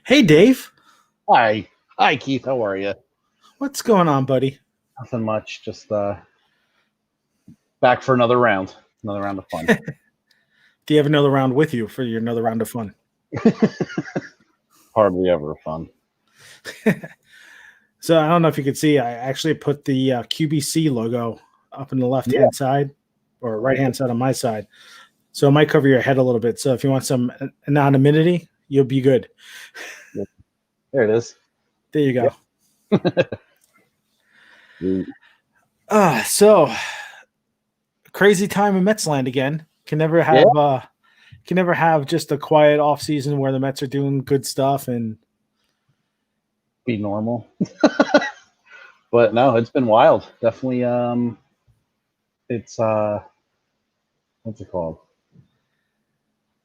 Hey, Dave. Hi. Hi, Keith. How are you? What's going on, buddy? Nothing much. Just back for another round. Another round of fun. Do you have another round with you for your another round of fun? Hardly ever fun. So I don't know if you could see, I actually put the QBC logo up in the left-hand side or right-hand side on my side. So it might cover your head a little bit. So if you want some anonymity, you'll be good. There it is. There you go. Yep. So crazy time in Mets land again. Can never have just a quiet off season where the Mets are doing good stuff and Be normal. But no, it's been wild. Definitely. It's what's it called?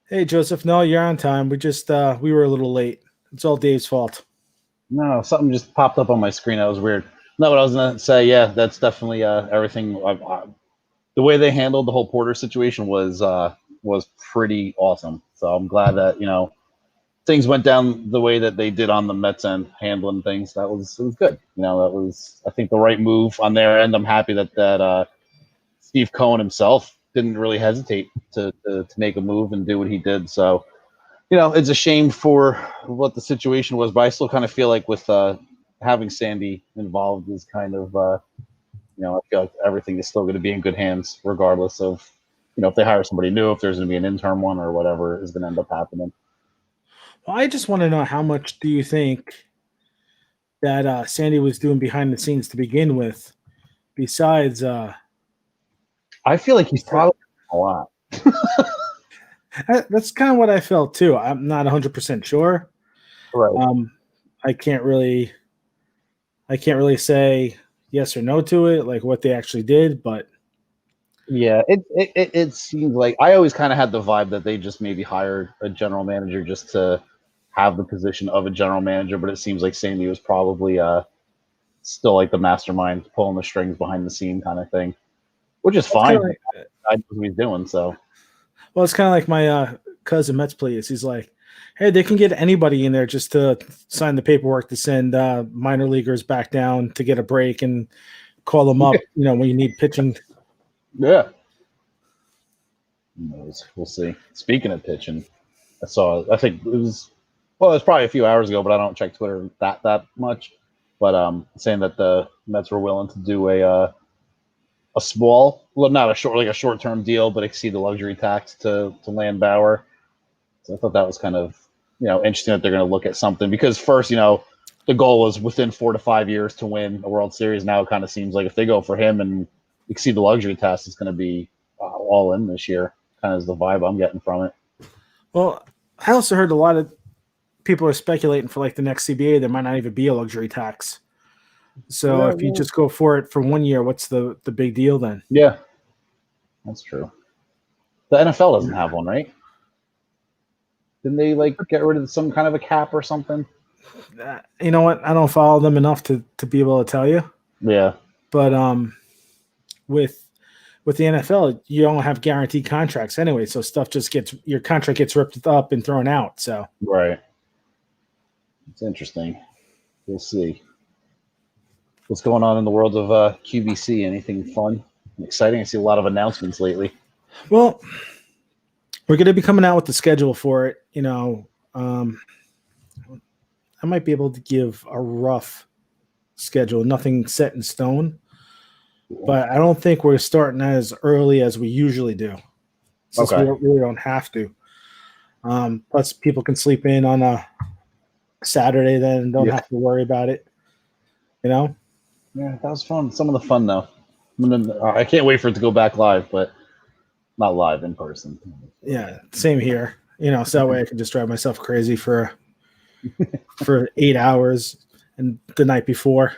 hey Joseph, no, you're on time. We were a little late. It's all Dave's fault. No, something just popped up on my screen. That was weird. No, what I was gonna say, yeah, that's definitely everything. The way they handled the whole Porter situation was pretty awesome. So I'm glad that things went down the way that they did on the Mets end, handling things. It was good. That was, I think, the right move on their end. I'm happy that Steve Cohen himself didn't really hesitate to make a move and do what he did. So it's a shame for what the situation was, but I still kind of feel like with having Sandy involved is kind of I feel like everything is still going to be in good hands, regardless of if they hire somebody new, if there's going to be an interim one or whatever is going to end up happening. Well, I just want to know, how much do you think that Sandy was doing behind the scenes to begin with, besides I feel like he's probably a lot. that's kind of what I felt too. I'm not 100% sure. Right. I can't really say yes or no to it, like what they actually did, but Yeah, it seems like I always kind of had the vibe that they just maybe hired a general manager just to have the position of a general manager, but it seems like Sandy was probably still like the mastermind pulling the strings behind the scene kind of thing, which is it's kind of fine. like, I know what he's doing, so it's kind of like my cousin Mets plays. He's like, hey, they can get anybody in there just to sign the paperwork to send minor leaguers back down to get a break and call them up, when you need pitching. yeah. Who knows? We'll see. Speaking of pitching, I think it was probably a few hours ago, but I don't check Twitter that much. But saying that the Mets were willing to do a small, well, not a short term deal, but exceed the luxury tax to land Bauer. So I thought that was kind of interesting that they're going to look at something, because first the goal was within 4 to 5 years to win a World Series. Now it kind of seems like if they go for him and exceed the luxury tax, it's going to be all in this year. Kind of is the vibe I'm getting from it. Well, I also heard a lot of people are speculating for like the next CBA, there might not even be a luxury tax. So if you just go for it for 1 year, what's the big deal then? Yeah, that's true. The NFL doesn't have one, right? Didn't they get rid of some kind of a cap or something? You know what? I don't follow them enough to be able to tell you. Yeah. But with the NFL, you don't have guaranteed contracts anyway, so stuff just your contract gets ripped up and thrown out. So right. It's interesting. We'll see. What's going on in the world of QBC? Anything fun and exciting? I see a lot of announcements lately. Well, we're going to be coming out with the schedule for it. I might be able to give a rough schedule, nothing set in stone, but I don't think we're starting as early as we usually do, since we really don't have to. Plus, people can sleep in on a Saturday, then don't have to worry about it. Yeah, that was fun. Some of the fun though. I can't wait for it to go back live, but not live in person. Yeah, same here. So that way I can just drive myself crazy for 8 hours and the night before.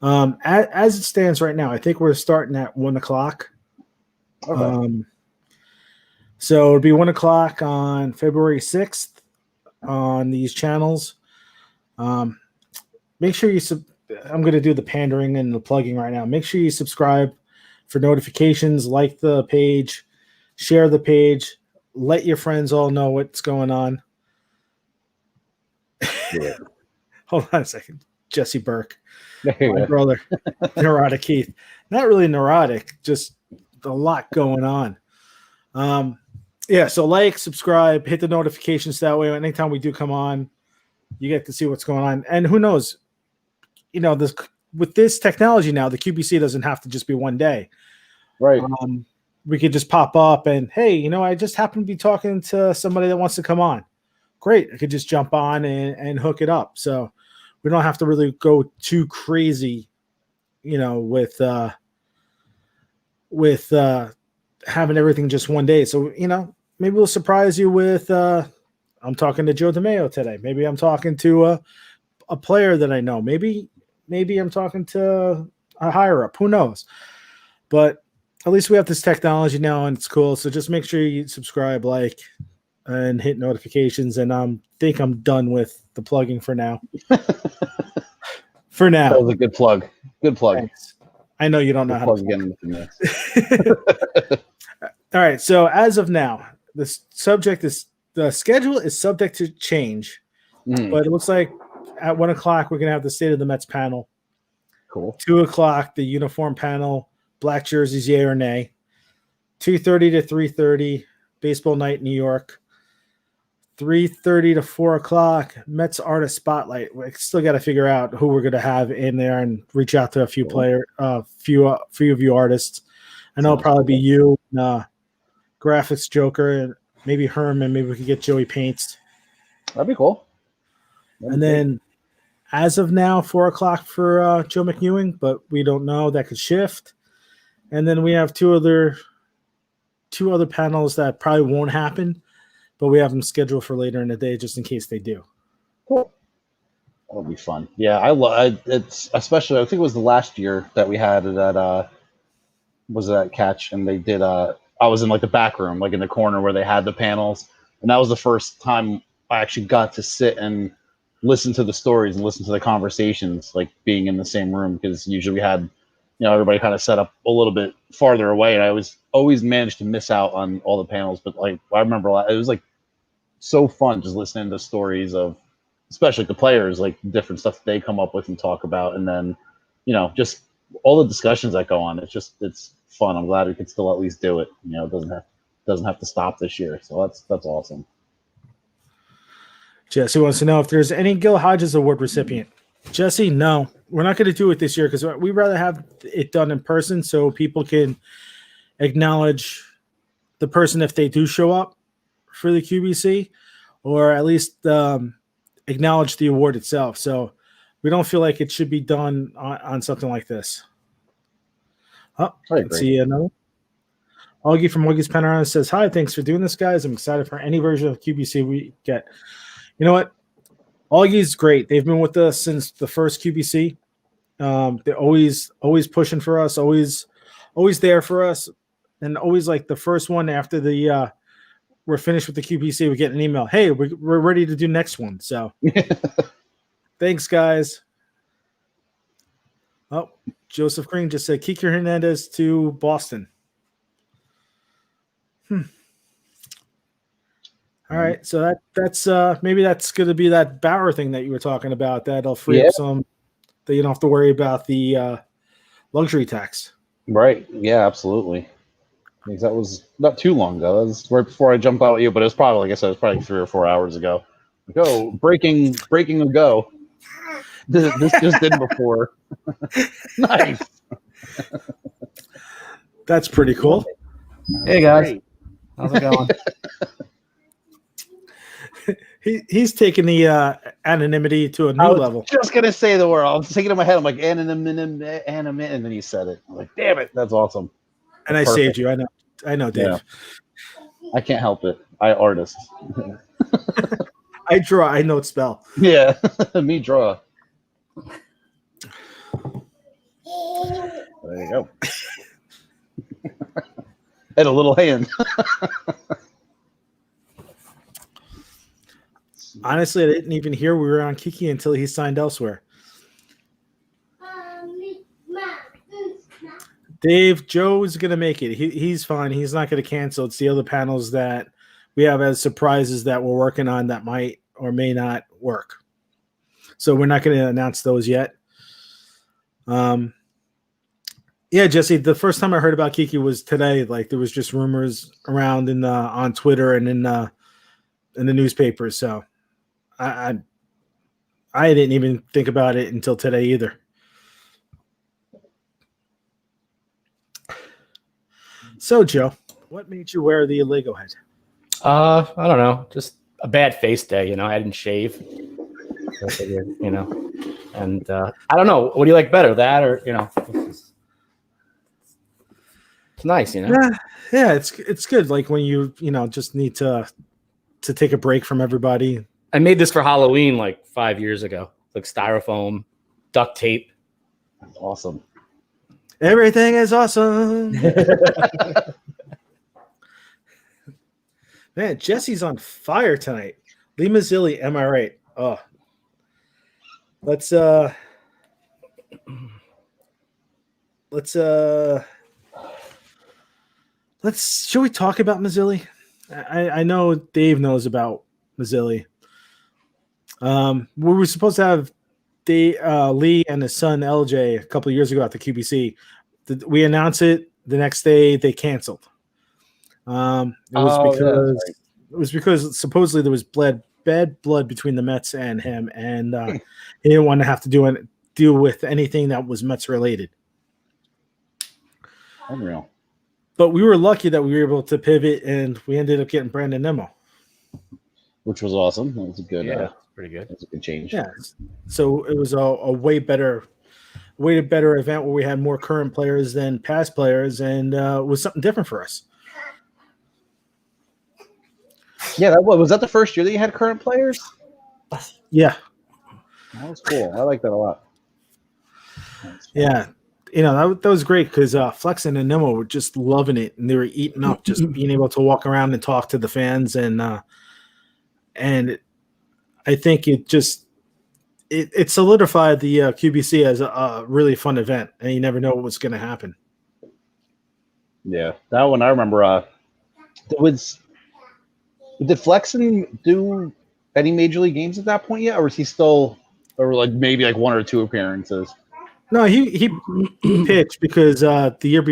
As it stands right now, I think we're starting at 1:00. Okay. So it'll be 1:00 on February 6th on these channels. Make sure I'm going to do the pandering and the plugging right now. Make sure you subscribe for notifications, like the page, share the page, let your friends all know what's going on. do it. Hold on a second. Jesse Burke, There you my go. brother, neurotic Keith. Not really neurotic, just a lot going on. Yeah, so like, subscribe, hit the notifications that way. Anytime we do come on, you get to see what's going on. And who knows, this with this technology now, the QBC doesn't have to just be one day. Right. We could just pop up and, hey, I just happen to be talking to somebody that wants to come on. Great. I could just jump on and hook it up. So we don't have to really go too crazy, with having everything just one day. So, maybe we'll surprise you with, I'm talking to Joe DeMeo today. Maybe I'm talking to a player that I know. Maybe I'm talking to a higher up. Who knows? But at least we have this technology now, and it's cool. So just make sure you subscribe, like, and hit notifications. And I think I'm done with the plugging for now. For now. That was a good plug. Good plug. Thanks. I know you don't know how to plug again. All right. So as of now, the schedule is subject to change, but it looks like at 1 o'clock we're gonna have the State of the Mets panel. Cool. 2 o'clock the uniform panel, black jerseys, yay or nay. 2:30 to 3:30, baseball night, New York. 3:30 to 4 o'clock, Mets artist spotlight. We still got to figure out who we're gonna have in there and reach out to a few few of you artists. I know it'll probably be you, Graphics Joker, and maybe Herman. Maybe we could get Joey Paints. That'd be cool. And then, as of now, 4 o'clock for Joe McEwing, but we don't know. That could shift. And then we have two other panels that probably won't happen, but we have them scheduled for later in the day just in case they do. Cool. That'll be fun. Yeah, I love it's especially. I think it was the last year that we had that was that catch, and they did. I was in like the back room, like in the corner where they had the panels, and that was the first time I actually got to sit and listen to the stories and listen to the conversations, like being in the same room, because usually we had, everybody kind of set up a little bit farther away, and I always managed to miss out on all the panels. But like I remember, it was like so fun just listening to stories of, especially the players, like different stuff that they come up with and talk about, and then just all the discussions that go on. It's fun. I'm glad we could still at least do it. It doesn't have to stop this year. So that's awesome. Jesse wants to know if there's any Gil Hodges Award recipient. Jesse, no, we're not going to do it this year because we'd rather have it done in person so people can acknowledge the person if they do show up for the QBC, or at least acknowledge the award itself. So we don't feel like it should be done on something like this. Oh, let's see another. Augie from Augie's Panorama says, hi, thanks for doing this, guys. I'm excited for any version of QBC we get. You know what? Augie's great. They've been with us since the first QBC. They're always pushing for us, always there for us, and always like the first one after the we're finished with the QBC, we get an email. Hey, we're ready to do next one. So thanks, guys. Oh, Joseph Green just said Kike Hernandez to Boston. All right, so that's maybe that's going to be that Bauer thing that you were talking about. That'll free up some that you don't have to worry about the luxury tax. Right. Yeah, absolutely. Because that was not too long ago. That was right before I jumped out at you, but it was probably, like I said, it was probably 3 or 4 hours ago. Go breaking a go. This just did before. Nice. That's pretty cool. Hey guys, how's it going? He's taking the anonymity to a new level. Just gonna say the word. I was thinking in my head. I'm like anonymity, and then he said it. I'm like, damn it, that's awesome. And I saved you. I know, Dave. Yeah. I can't help it. I artist. I draw. I know spell. Yeah, me draw. There you go. And a little hand. Honestly, I didn't even hear we were on Kiki until he signed elsewhere. Dave, Joe's going to make it. He's fine. He's not going to cancel. It's the other panels that we have as surprises that we're working on that might or may not work. So we're not going to announce those yet. Yeah, Jesse, the first time I heard about Kiki was today. Like there was just rumors around on Twitter and in the newspapers. So I didn't even think about it until today either. So Joe, what made you wear the Lego head? I don't know, just a bad face day. I didn't shave. So I figured, and I don't know. What do you like better, that or It's nice, Yeah, it's good. Like when you just need to take a break from everybody. I made this for Halloween like 5 years ago. Like styrofoam, duct tape. That's awesome. Everything is awesome. Man, Jesse's on fire tonight. Lee Mazzilli, am I right? Oh, should we talk about Mazzilli? I know Dave knows about Mazzilli. We were supposed to have Lee and his son LJ a couple of years ago at the QBC. We announced it the next day. They canceled. It was because supposedly there was bad blood between the Mets and him, and he didn't want to have to deal with anything that was Mets related. Unreal. But we were lucky that we were able to pivot, and we ended up getting Brandon Nimmo, which was awesome. That was a good. Yeah, pretty good. That's a good change. Yeah. So it was a way better event where we had more current players than past players, and it was something different for us. Yeah, was that the first year that you had current players? Yeah. That was cool. I like that a lot. Yeah. That was great because Flexen and Nemo were just loving it, and they were eating up just being able to walk around and talk to the fans, and I think it solidified the QBC as a really fun event, and you never know what's going to happen. Yeah, that one I remember. Did Flexen do any major league games at that point yet, or was he still, or like maybe like one or two appearances? No, he pitched because the year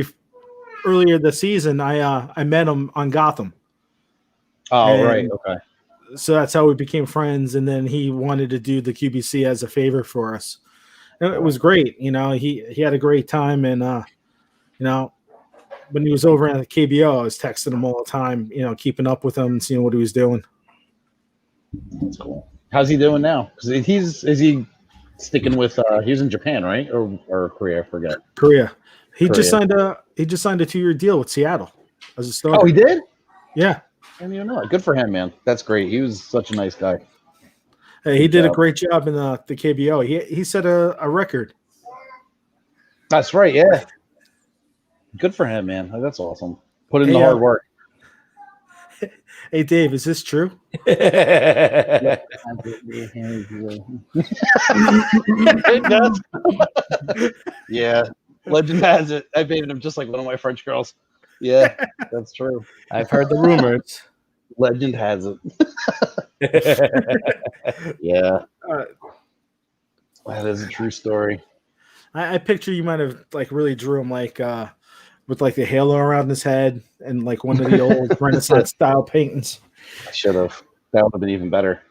earlier this season, I met him on Gotham. Oh, right, okay. So that's how we became friends, and then he wanted to do the QBC as a favor for us. And it was great, he had a great time, and when he was over at the KBO, I was texting him all the time, keeping up with him and seeing what he was doing. That's cool. How's he doing now? Because is he sticking with he was in Japan, right, or Korea? I forget. Korea. He just signed a 2-year deal with Seattle as a starter. Oh, he did? Yeah. I didn't even know it. Good for him, man. That's great. He was such a nice guy. Hey, he did a great job in the KBO. He set a record. That's right. Yeah. Good for him, man. That's awesome. Put in the hard work. Hey, Dave, is this true? Yeah. Legend has it. I painted him just like one of my French girls. Yeah, that's true. I've heard the rumors. Legend has it. Yeah. That is a true story. I picture you might have like really drew him like with like the halo around his head and like one of the old Renaissance style paintings. I should have. That would have been even better.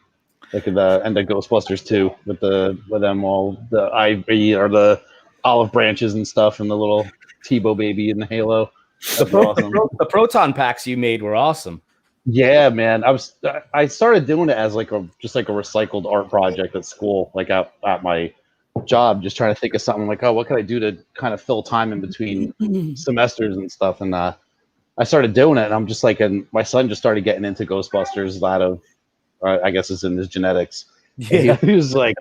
Like the Ghostbusters 2 with them all the ivy or the olive branches and stuff and the little Tebow baby in the halo. The proton packs you made were awesome. Yeah, man. I started doing it as like a recycled art project at school, like at my job, just trying to think of something like, oh, what can I do to kind of fill time in between semesters and stuff. And I started doing it, and I'm just like, and my son just started getting into Ghostbusters out of, I guess it's in his genetics. Yeah. He was like,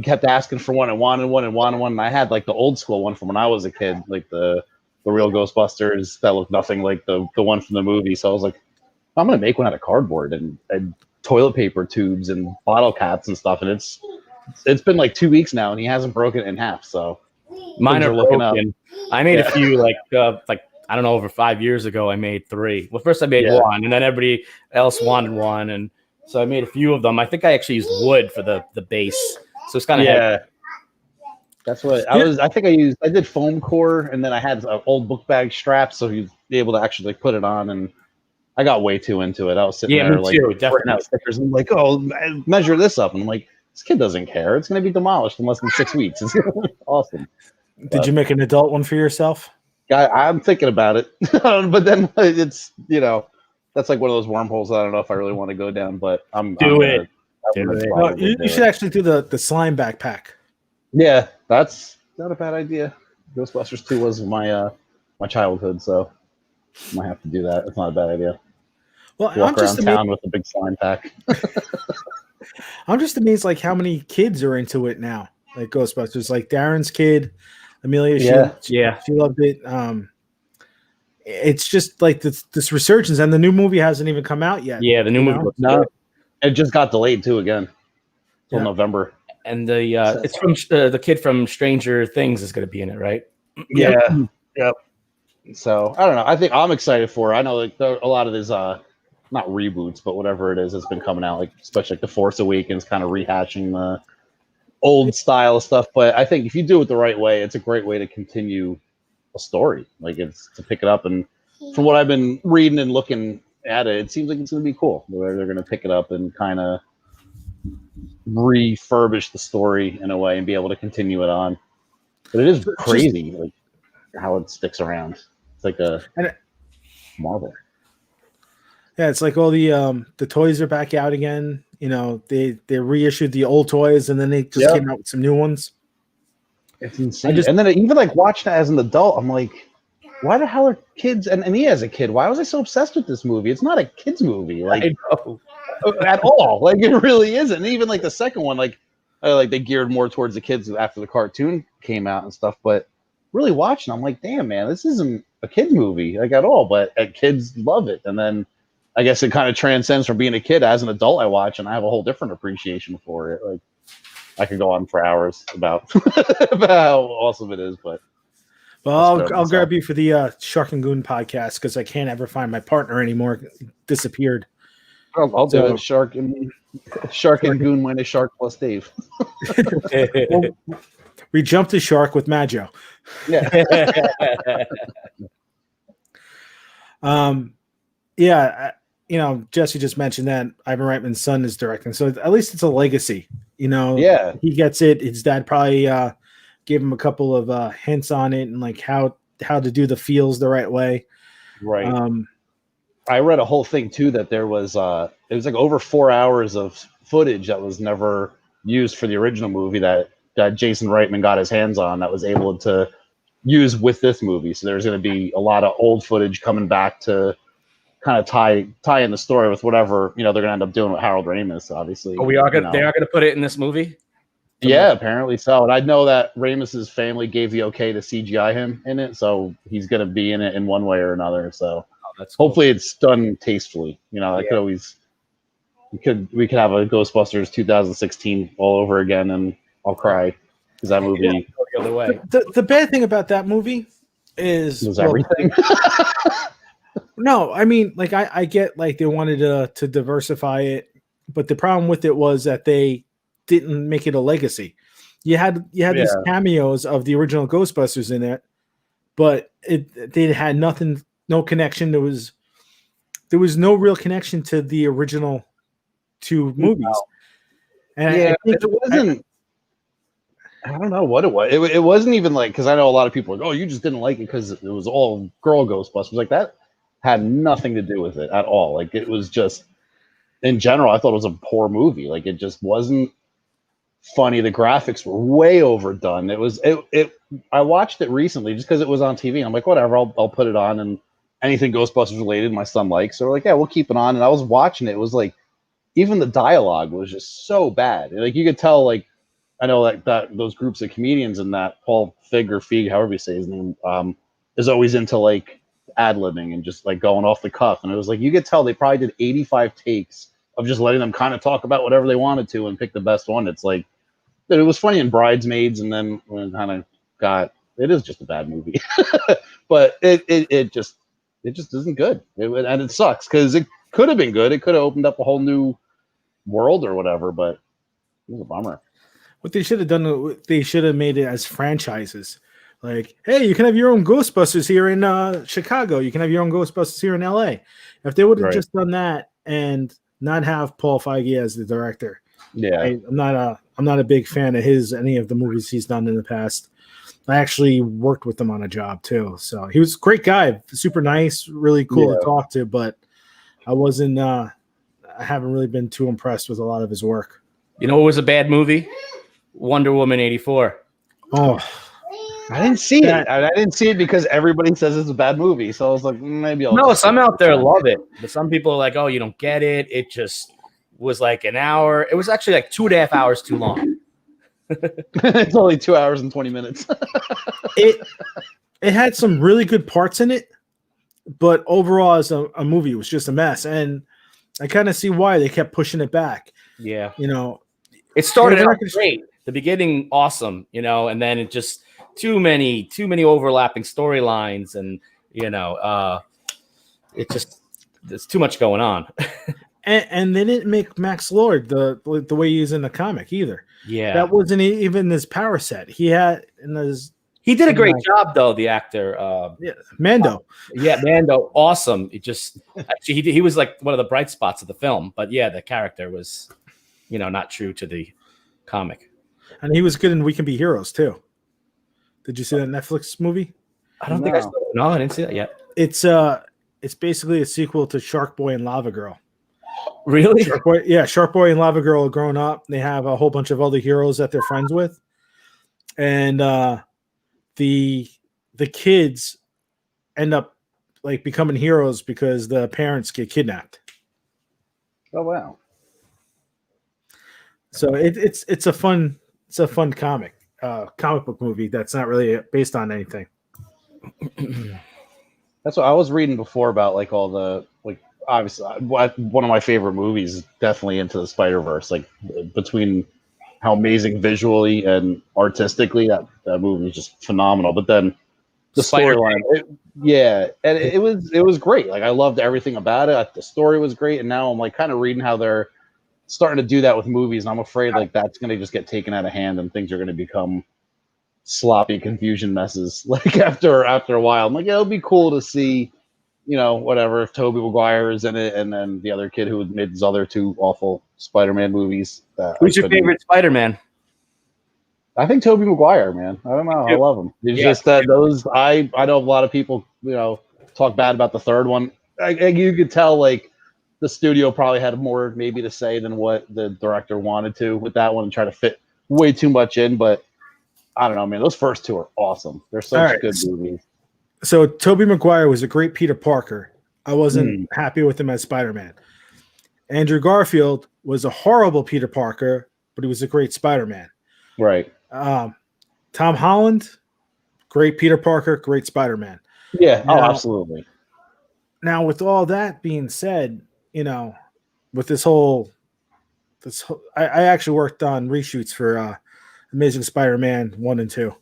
kept asking for one and wanted one and wanted one. And I had like the old school one from when I was a kid, like the real Ghostbusters that looked nothing like the one from the movie. So I was like, I'm gonna make one out of cardboard and toilet paper tubes and bottle caps and stuff. And it's been like 2 weeks now, and he hasn't broken it in half. So mine are looking up. I made a few like I don't know, over 5 years ago. I made 3. Well, first I made one, and then everybody else wanted one, and So I made a few of them. I think I actually used wood for the base. So it's kind of heavy. That's what I was. I think I did foam core, and then I had an old book bag strap, so you'd be able to actually put it on. And I got way too into it. I was sitting there like printing out stickers and like, oh, measure this up, and I'm like, this kid doesn't care. It's going to be demolished in less than 6 weeks. It's awesome. Did you make an adult one for yourself? I'm thinking about it, but then it's that's like one of those wormholes. I don't know if I really want to go down, but do it. You should actually do the slime backpack. Yeah, that's not a bad idea. Ghostbusters 2 was my childhood, so I might have to do that. It's not a bad idea. Well, walk around town with a big slime pack. I'm just amazed, like how many kids are into it now, like Ghostbusters. Like Darren's kid, Amelia, she loved it. It's just like this resurgence, and the new movie hasn't even come out yet. Yeah, the new movie. No, it just got delayed too again till November. And it's from the kid from Stranger Things is going to be in it, right? Yeah. Yep. So I don't know. I think I'm excited for it. I know like a lot of these not reboots, but whatever it is, it's been coming out. Like especially like The Force Awakens, kind of rehashing the old style stuff. But I think if you do it the right way, it's a great way to continue a story. Like it's to pick it up, and from what I've been reading and looking at it, it seems like it's going to be cool. Where they're going to pick it up and kind of refurbish the story in a way and be able to continue it on. But it is crazy, like how it sticks around. It's like a marvel. Yeah, it's like all the toys are back out again. You know, they reissued the old toys and then they just came out with some new ones. It's insane. And then even like watching it as an adult, I'm like, why the hell are kids and me as a kid? Why was I so obsessed with this movie? It's not a kids movie, like at all. Like it really isn't. And even like the second one, like they geared more towards the kids after the cartoon came out and stuff. But really watching, I'm like, damn man, this isn't a kids movie like at all. But kids love it. And then I guess it kind of transcends from being a kid. As an adult, I watch and I have a whole different appreciation for it. Like I could go on for hours about how awesome it is, but. Well, I'll grab you for the Shark and Goon podcast because I can't ever find my partner anymore. It disappeared. I'll do it. Shark and Goon minus Shark plus Dave. We jumped the shark with Majo. Yeah. Jesse just mentioned that Ivan Reitman's son is directing, so at least it's a legacy. He gets it. His dad probably gave him a couple of hints on it and like how to do the feels the right way. Right. I read a whole thing too that there was it was like over 4 hours of footage that was never used for the original movie that Jason Reitman got his hands on that was able to use with this movie. So there's going to be a lot of old footage coming back to kind of tie in the story with whatever they're going to end up doing with Harold Ramis. Obviously, they are going to put it in this movie. Yeah, apparently so. And I know that Ramis's family gave the okay to CGI him in it, so he's going to be in it in one way or another. So hopefully it's done tastefully. I could always we could have a Ghostbusters 2016 all over again, and I'll cry because that movie. The other way. The bad thing about that movie is everything. No, I mean, like I get like they wanted to diversify it, but the problem with it was that they didn't make it a legacy. You had these cameos of the original Ghostbusters in it, but they had nothing, no connection. There was no real connection to the original two movies. And it wasn't. I don't know what it was. It wasn't even like, because I know a lot of people are like, oh, you just didn't like it because it was all girl Ghostbusters. Like that had nothing to do with it at all. Like it was just, in general, I thought it was a poor movie. Like it just wasn't funny. The graphics were way overdone. I watched it recently just because it was on TV. I'm like, whatever, I'll put it on, and anything Ghostbusters related my son likes. So we're like, yeah, we'll keep it on. And I was watching it. It was like, even the dialogue was just so bad. Like you could tell, like, I know like that those groups of comedians and that Paul Feig, however you say his name, is always into like ad-libbing and just like going off the cuff. And it was like, you could tell they probably did 85 takes of just letting them kind of talk about whatever they wanted to and pick the best one. It's like, it was funny in Bridesmaids, and then when it kind of it is just a bad movie, but it just isn't good. And it sucks because it could have been good. It could have opened up a whole new world or whatever, but it was a bummer. What they should have done, they should have made it as franchises. Like, hey, you can have your own Ghostbusters here in Chicago. You can have your own Ghostbusters here in LA. If they would have just done that and not have Paul Feig as the director, I'm not a big fan of any of the movies he's done in the past. I actually worked with him on a job too, so he was a great guy, super nice, really cool to talk to. But I haven't really been too impressed with a lot of his work. You know what was a bad movie? Wonder Woman 84. Oh, I didn't see it. I didn't see it because everybody says it's a bad movie. So I was like, maybe I'll. No, some out there love it, but some people are like, "Oh, you don't get it. It just was like an hour. It was actually like 2.5 hours too long." It's only 2 hours and 20 minutes. it had some really good parts in it, but overall, as a movie, it was just a mess. And I kind of see why they kept pushing it back. Yeah, it started out great. The beginning, awesome, and then it just too many overlapping storylines, and there's too much going on. and they didn't make Max Lord the way he is in the comic either. Yeah, that wasn't even his power set. He did a great job though. The actor, Mando. Mando, awesome. It just actually he was like one of the bright spots of the film. But yeah, the character was, not true to the comic. And he was good in We Can Be Heroes too. Did you see that Netflix movie? I don't think I saw it. No, I didn't see that yet. It's basically a sequel to Shark Boy and Lava Girl. Really? Shark Boy and Lava Girl are grown up. They have a whole bunch of other heroes that they're friends with. And the kids end up like becoming heroes because the parents get kidnapped. Oh wow. So it's a fun comic book movie that's not really based on anything. That's what I was reading before about like all the like obviously one of my favorite movies is definitely Into the Spider-Verse, like between how amazing visually and artistically that movie is just phenomenal. But then the storyline, and it was great. Like I loved everything about it. The story was great, and now I'm like kind of reading how they're starting to do that with movies, and I'm afraid like that's going to just get taken out of hand, and things are going to become sloppy confusion messes. Like after a while, I'm like, it'll be cool to see, whatever if Tobey Maguire is in it, and then the other kid who made his other two awful Spider-Man movies. Who's your favorite Spider-Man? I think Tobey Maguire, man. I don't know. I love him. It's just that those I know a lot of people, talk bad about the third one. You could tell like the studio probably had more maybe to say than what the director wanted to with that one and try to fit way too much in. But I don't know, man. Those first two are awesome. They're such good movies. So Tobey Maguire was a great Peter Parker. I wasn't happy with him as Spider-Man. Andrew Garfield was a horrible Peter Parker, but he was a great Spider-Man. Right. Tom Holland, great Peter Parker, great Spider-Man. Yeah. Absolutely. Now, with all that being said, with this whole, I actually worked on reshoots for Amazing Spider-Man 1 and 2.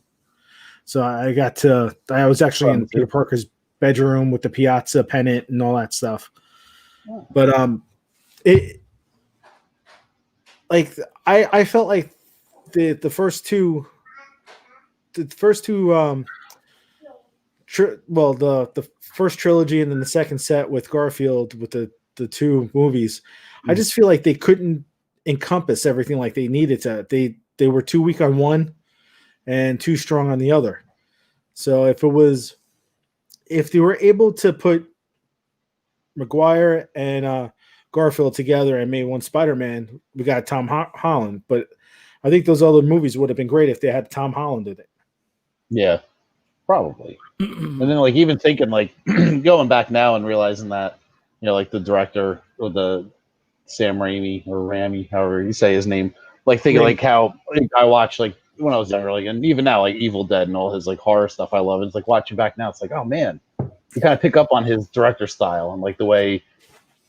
So I was actually in Peter Parker's bedroom with the Piazza pennant and all that stuff. Oh. But I felt like the first two the first trilogy and then the second set with Garfield with the two movies, I just feel like they couldn't encompass everything like they needed to. They were too weak on one and too strong on the other. So if they were able to put Maguire and Garfield together and made one Spider-Man, we got Tom Holland. But I think those other movies would have been great if they had Tom Holland in it. Yeah, probably. And then like even thinking like going back now and realizing that, like the director or the Sam Raimi or Rami, however you say his name, like thinking like how I watched like when I was younger, like, and even now, like Evil Dead and all his like horror stuff I love. It's like watching back now, it's like, oh man, you kind of pick up on his director style and like the way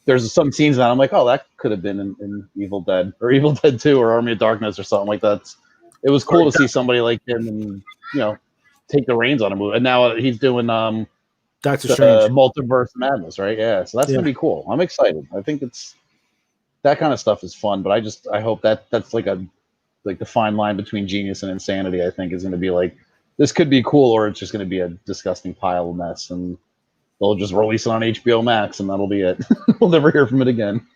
there's some scenes that I'm like, oh, that could have been in Evil Dead or Evil Dead 2 or Army of Darkness or something like that. It was cool to see somebody like him and take the reins on a movie. And now he's doing Doctor Strange Multiverse Madness, right? Yeah, so that's gonna be cool. I'm excited. I think that kind of stuff is fun. But I hope that's like the fine line between genius and insanity. I think is going to be like, this could be cool, or it's just going to be a disgusting pile of mess, and they'll just release it on HBO Max, and that'll be it. We'll never hear from it again.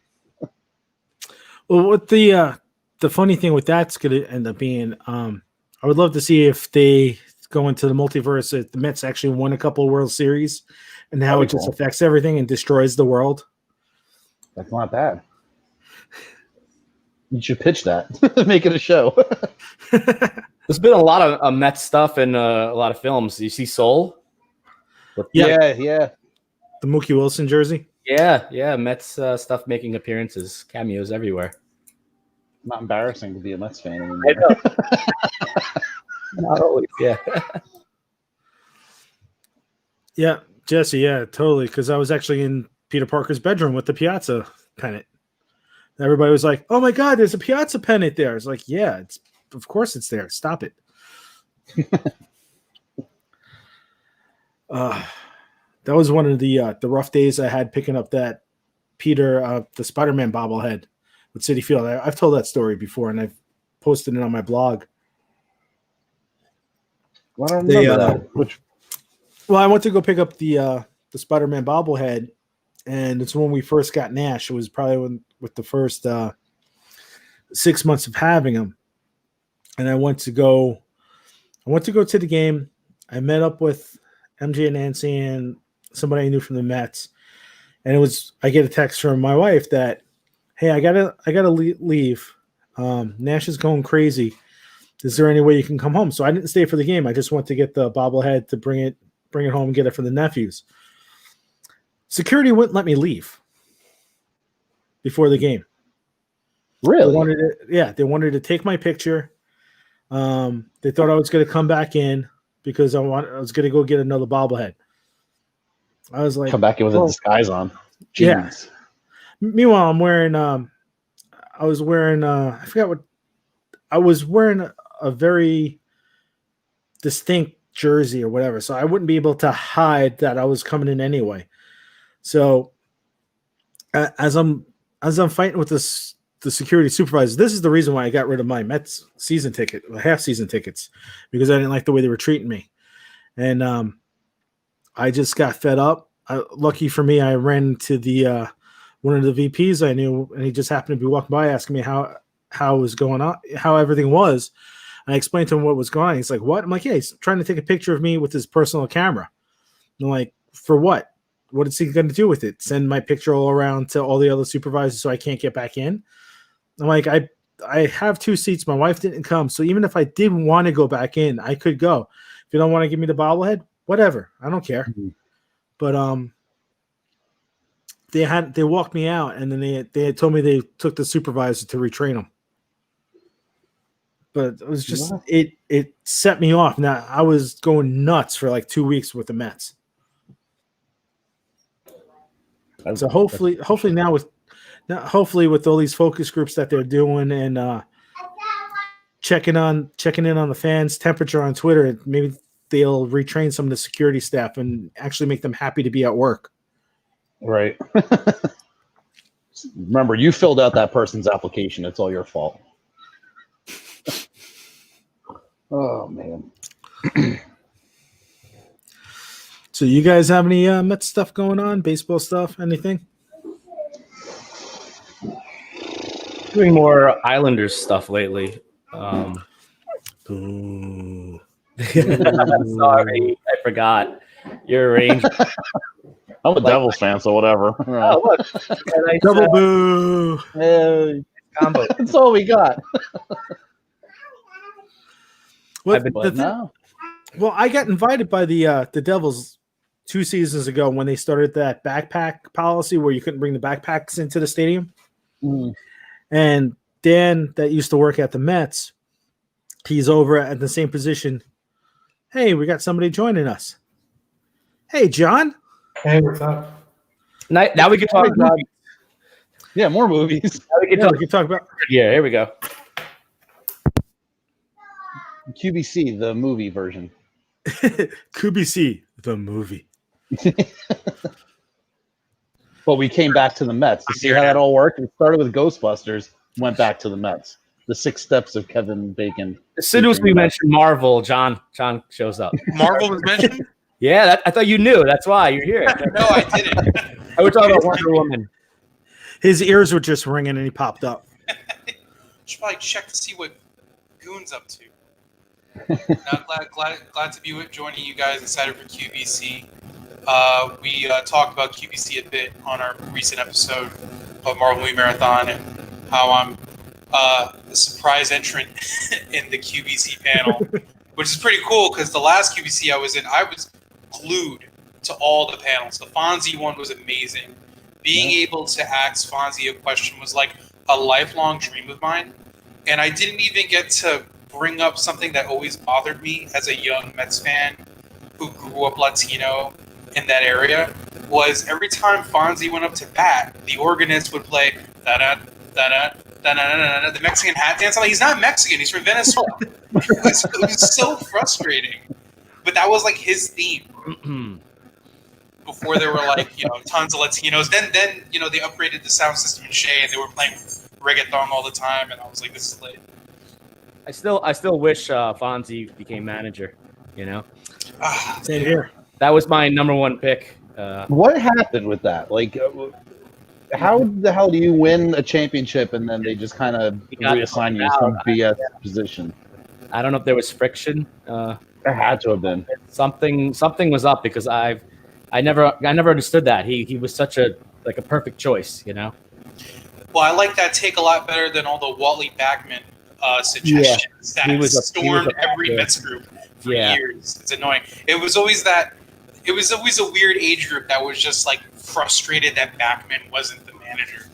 Well, what the funny thing with that's going to end up being, I would love to see if they go into the multiverse, if the Mets actually won a couple of World Series, and how it just affects everything and destroys the world. That's not bad. You should pitch that. Make it a show. There's been a lot of Mets stuff and a lot of films. You see Soul? Yeah. The Mookie Wilson jersey. Yeah. Mets stuff making appearances, cameos everywhere. Not embarrassing to be a Mets fan anymore. I know. Not always, yeah. Yeah, Jesse, yeah, totally. Because I was actually in Peter Parker's bedroom with the Piazza pennant. Everybody was like, "Oh my God, there's a Piazza pennant there." It's like, yeah, of course it's there. Stop it. That was one of the rough days I had picking up that Peter, the Spider-Man bobblehead with Citi Field. I've told that story before, and I've posted it on my blog. Well, I don't remember that. Well, I went to go pick up the Spider-Man bobblehead, and it's when we first got Nash. It was probably with the first 6 months of having him. And I went to go to the game. I met up with MJ and Nancy and somebody I knew from the Mets. And I get a text from my wife that, "Hey, I gotta leave. Nash is going crazy. Is there any way you can come home?" So I didn't stay for the game. I just went to get the bobblehead to bring it home and get it for the nephews. Security wouldn't let me leave before the game. Really? They wanted to take my picture. They thought I was going to come back in because I was going to go get another bobblehead. I was like, come back in with a disguise on. Jeez. Yeah. Meanwhile, I was wearing a very distinct jersey or whatever, so I wouldn't be able to hide that I was coming in anyway. So as I'm fighting with the security supervisor, this is the reason why I got rid of my Mets season ticket, half season tickets, because I didn't like the way they were treating me. And I just got fed up. Lucky for me, I ran to the one of the VPs I knew, and he just happened to be walking by asking me how it was going on, how everything was. And I explained to him what was going on. He's like, "What?" I'm like, "Yeah, he's trying to take a picture of me with his personal camera." And I'm like, "For what? What is he going to do with it? Send my picture all around to all the other supervisors so I can't get back in?" I'm like, I have 2 seats. My wife didn't come. So even if I did want to go back in, I could go. If you don't want to give me the bobblehead, whatever. I don't care. Mm-hmm. But they walked me out, and then they had told me they took the supervisor to retrain them. But it was just it set me off. Now I was going nuts for like 2 weeks with the Mets. So hopefully with all these focus groups that they're doing and checking in on the fans' temperature on Twitter, maybe they'll retrain some of the security staff and actually make them happy to be at work. Right. Remember, you filled out that person's application. It's all your fault. Oh, man. So you guys have any Mets stuff going on? Baseball stuff? Anything? Doing more Islanders stuff lately. Ooh. Sorry, I forgot. You're a Ranger. I'm a Devils fan, so whatever. Oh, look. Double boo. Combo. That's all we got. Well, I got invited by the Devils 2 seasons ago when they started that backpack policy where you couldn't bring the backpacks into the stadium. Mm. And Dan, that used to work at the Mets, he's over at the same position. Hey, we got somebody joining us. Hey, John. Hey, what's up? Now we can talk about Yeah, more movies. We can talk about. Yeah, here we go. QBC, the movie version. QBC, the movie. But we came back to the Mets to see how that all worked. It started with Ghostbusters, went back to the Mets. The 6 steps of Kevin Bacon. As soon as we mentioned Marvel, John shows up. Marvel was mentioned? Yeah, I thought you knew. That's why you're here. No, I didn't. I was talking about Wonder Woman. His ears were just ringing and he popped up. Should probably check to see what Goon's up to. Now, glad to be joining you guys excited for QBC. We talked about QBC a bit on our recent episode of Marvel Movie Marathon and how I'm the surprise entrant in the QBC panel, which is pretty cool because the last QBC I was in, I was glued to all the panels. The Fonzie one was amazing. Being able to ask Fonzie a question was like a lifelong dream of mine, and I didn't even get to bring up something that always bothered me as a young Mets fan who grew up Latino in that area. Was every time Fonzie went up to bat, the organist would play da-da, da-da, da-da, the Mexican hat dance. I'm like, he's not Mexican, he's from Venezuela. It was so frustrating. But that was like his theme. Before there were like, tons of Latinos. Then they upgraded the sound system in Shea and they were playing reggaeton all the time, and I was like, this is lit. I still wish Fonzie became manager, Same here. That was my number one pick. What happened with that? Like, how the hell do you win a championship and then they just kind of reassign you to some BS position? I don't know if there was friction. There had to have been. Something was up because I never understood that. He was such a perfect choice, Well, I like that take a lot better than all the Wally Backman suggestions that stormed every Mets group for years. It's annoying. It was always a weird age group that was just like frustrated that Backman wasn't the manager.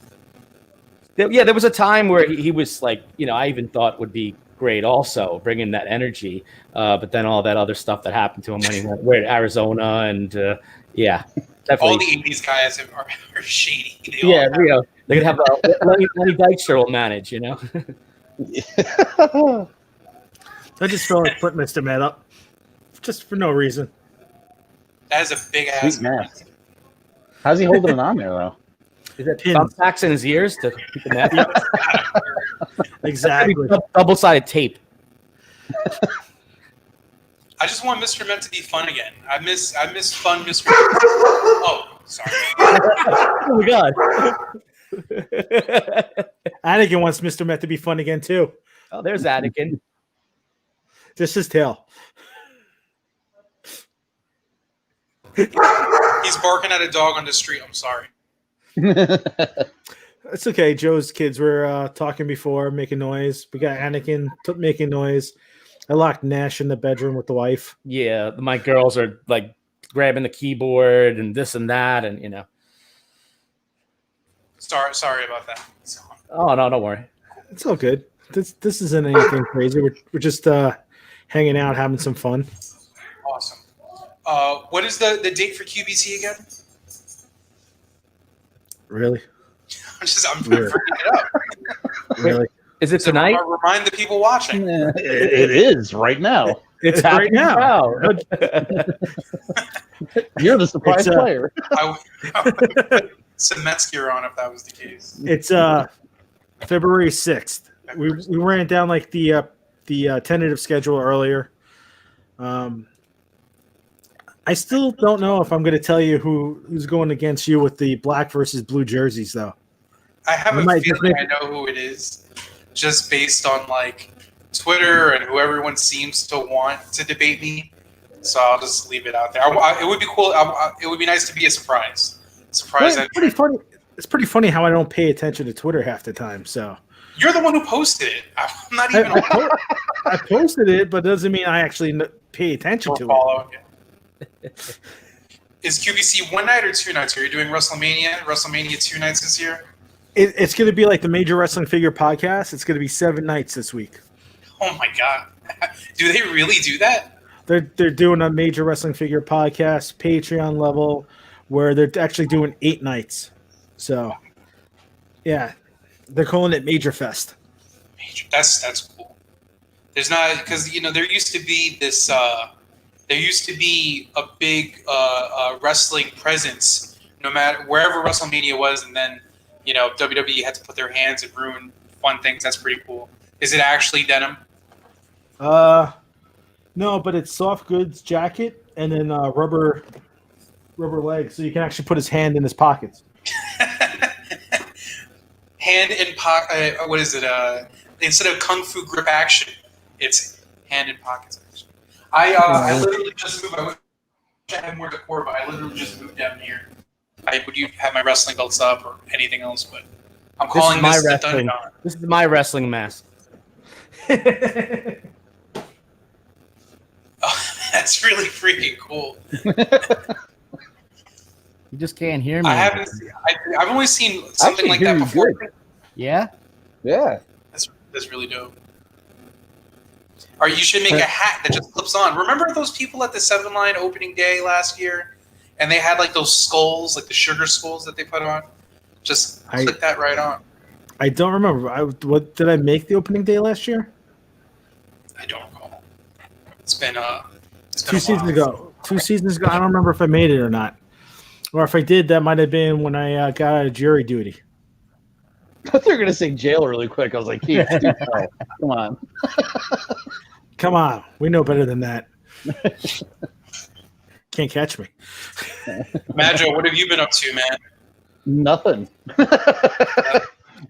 Yeah, there was a time where he was like, I even thought would be great also, bringing that energy. But then all that other stuff that happened to him when he went to Arizona and definitely. All the 80s guys are shady. They could have Lenny Dykstra will manage, I just felt like putting Mr. Met up just for no reason. That is a big ass man. How's he holding it on there though? Is it thumbtacks in his ears to keep the net? Exactly. Double-sided tape. I just want Mr. Met to be fun again. I miss fun Mr. Met. Oh, sorry. Oh my god. Anakin wants Mr. Met to be fun again too. Oh, there's Anakin. Just his tail. He's barking at a dog on the street. I'm sorry. It's okay. Joe's kids were talking before, making noise. We got Anakin making noise. I locked Nash in the bedroom with the wife. Yeah, my girls are like grabbing the keyboard and this and that, and Sorry about that. Oh no, don't worry. It's all good. This isn't anything crazy. We're just hanging out, having some fun. Awesome. What is the date for QBC again? Really? I'm bringing it up. Really? Is it tonight? Remind the people watching. It is right now. It's right now. You're the surprise player. I some Mets gear on if that was the case. It's February 6th. We ran it down like the tentative schedule earlier. I still don't know if I'm going to tell you who's going against you with the black versus blue jerseys, though. I have a feeling I know who it is, just based on like Twitter and who everyone seems to want to debate me. So I'll just leave it out there. It would be cool. It would be nice to be a surprise. It's pretty funny. It's pretty funny how I don't pay attention to Twitter half the time. So you're the one who posted it. I'm not even. I posted it, but it doesn't mean I actually pay attention to it. Is QBC one night or 2 nights? Are you doing WrestleMania 2 nights this year? It's going to be like the Major Wrestling Figure podcast. It's going to be 7 nights this week. Oh my god! Do they really do that? They're doing a Major Wrestling Figure podcast Patreon level where they're actually doing 8 nights. So, yeah, they're calling it Major Fest. Major. That's cool. There's not because there used to be this. There used to be a big wrestling presence no matter wherever WrestleMania was, and then WWE had to put their hands and ruin fun things. That's pretty cool. Is it actually denim? No, but it's soft goods jacket and then rubber legs, so you can actually put his hand in his pockets. Hand in pocket. What is it? Instead of kung fu grip action, it's hand in pockets action. I literally just moved. I wish I had more decor, but I literally just moved down here. Would you have my wrestling belts up or anything else? But I'm calling this the Dungeon. This is my wrestling mask. Oh, that's really freaking cool. You just can't hear me. I've only seen something like that before. Good. Yeah? Yeah. That's really dope. Or you should make a hat that just clips on. Remember those people at the 7-Line opening day last year? And they had like those skulls, like the sugar skulls that they put on? Just click that right on. I don't remember. What did I make the opening day last year? I don't recall. It's been 2 seasons ago. 2 seasons ago. I don't remember if I made it or not. Or if I did, that might have been when I got out of jury duty. I thought they were going to say jail really quick. I was like, Keith, come on. Come on. We know better than that. Can't catch me. Majo, what have you been up to, man? Nothing.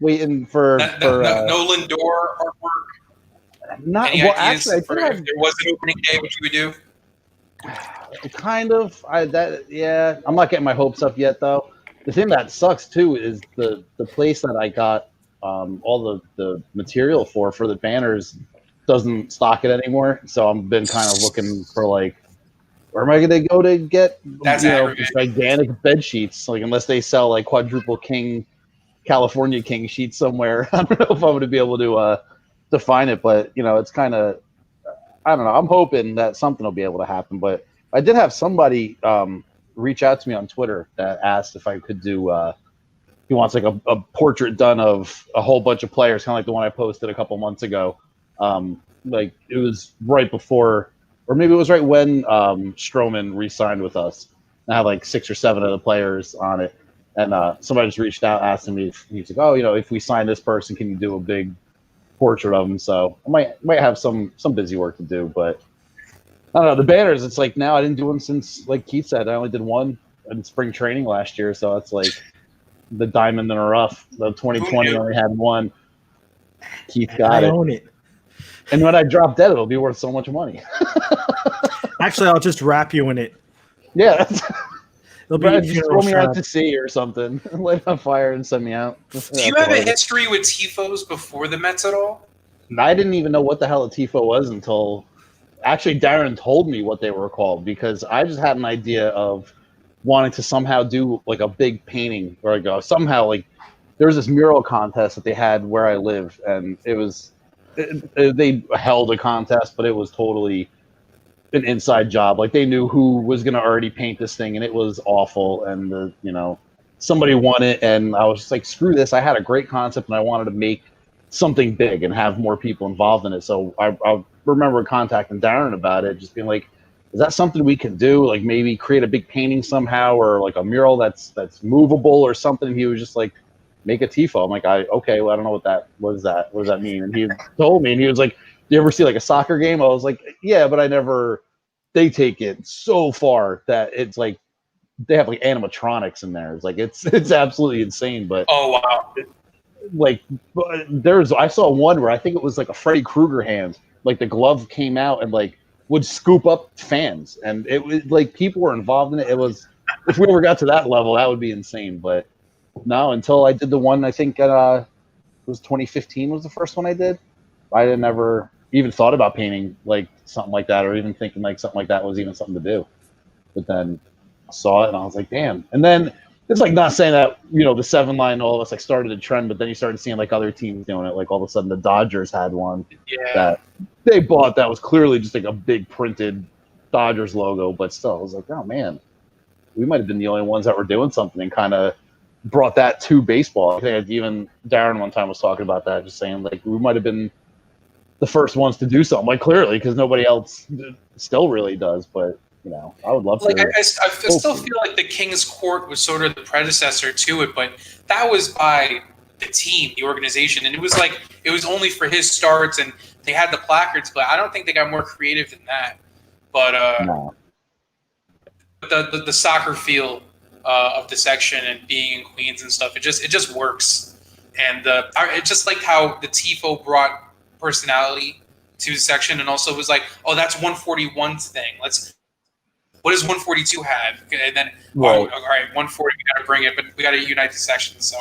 Waiting for no Lindor artwork. Not Any well. ideas Actually, for if there was an opening day, what you would do? Kind of. I'm not getting my hopes up yet, though. The thing that sucks too is the place that I got all the material for the banners doesn't stock it anymore. So I've been kind of looking for like, where am I going to go to get gigantic bed sheets? Like unless they sell like quadruple king, California king sheets somewhere, I don't know if I'm going to be able to find it. But it's kind of, I don't know. I'm hoping that something will be able to happen. But I did have somebody reach out to me on Twitter that asked if I could do. He wants like a portrait done of a whole bunch of players, kind of like the one I posted a couple months ago. Like it was right before, or maybe it was right when Strowman re-signed with us. I had like 6 or 7 of the players on it, and somebody just reached out asking me if he's like, oh, if we sign this person, can you do a big portrait of him? So I might have some busy work to do, but I don't know. The banners, it's like now I didn't do them since, like Keith said, I only did one in spring training last year, so it's like the diamond in the rough. The 2020 only had one. Keith got it. I own it. And when I drop dead, it'll be worth so much money. Actually, I'll just wrap you in it. Yeah. It'll be just throw me out to sea or something. Light it on fire and send me out. Do you have a history with TIFOs before the Mets at all? I didn't even know what the hell a TIFO was until actually Darren told me what they were called, because I just had an idea of wanting to somehow do like a big painting or like somehow like there was this mural contest that they had where I live, and it was they held a contest, but it was totally an inside job. Like they knew who was going to already paint this thing, and it was awful. And somebody won it, and I was just like, screw this. I had a great concept, and I wanted to make something big and have more people involved in it. So I remember contacting Darren about it, just being like, is that something we can do? Like maybe create a big painting somehow, or like a mural that's movable or something. He was just like, make a TIFO. I'm like, okay, well, I don't know what does that mean? And he told me, and he was like, do you ever see like a soccer game? I was like, yeah, but they take it so far that it's like, they have like animatronics in there. It's like, it's absolutely insane. But oh, wow. Like I saw one where I think it was like a Freddy Krueger hand. Like the glove came out and like would scoop up fans, and it was like people were involved in it. It was, if we ever got to that level, that would be insane. But no, until I did the one, I think it was 2015 was the first one I did. I didn't ever even thought about painting like something like that, or even thinking like something like that was even something to do. But then I saw it and I was like, damn. And then it's like, not saying that, the 7-Line, all of us like started a trend, but then you started seeing like other teams doing it. Like all of a sudden the Dodgers had one that they bought that was clearly just like a big printed Dodgers logo, but still I was like, oh man, we might have been the only ones that were doing something, and kind of brought that to baseball. I think even Darren one time was talking about that, just saying like we might have been the first ones to do something, like clearly, because nobody else still really does. But I would love Like to. I still feel like the King's Court was sort of the predecessor to it, but that was by the team, the organization, and it was only for his starts, and they had the placards, but I don't think they got more creative than that. But No. the soccer feel of the section and being in Queens and stuff, it just works, and I just liked how the tifo brought personality to the section, and also was like, oh, that's 141's thing. What does 142 have? And then, all right, 140, we got to bring it, but we got to unite the sections. So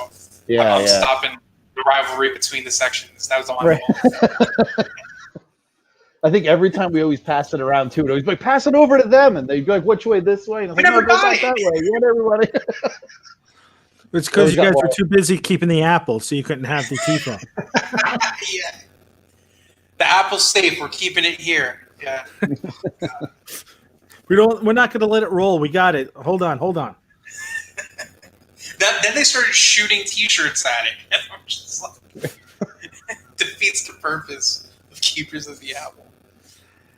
I'm stopping the rivalry between the sections. That was the one. Right. I think every time we always pass it around too, it always be like, pass it over to them, and they'd be like, which way? This way? And I'm like, no, go back that way. You want everybody. It's because you guys were too busy keeping the apple, so you couldn't have the tifo. Yeah. The apple's safe. We're keeping it here. Yeah. We're not going to let it roll. We got it. Hold on. Then they started shooting T-shirts at it. And I'm just like, defeats the purpose of keepers of the apple.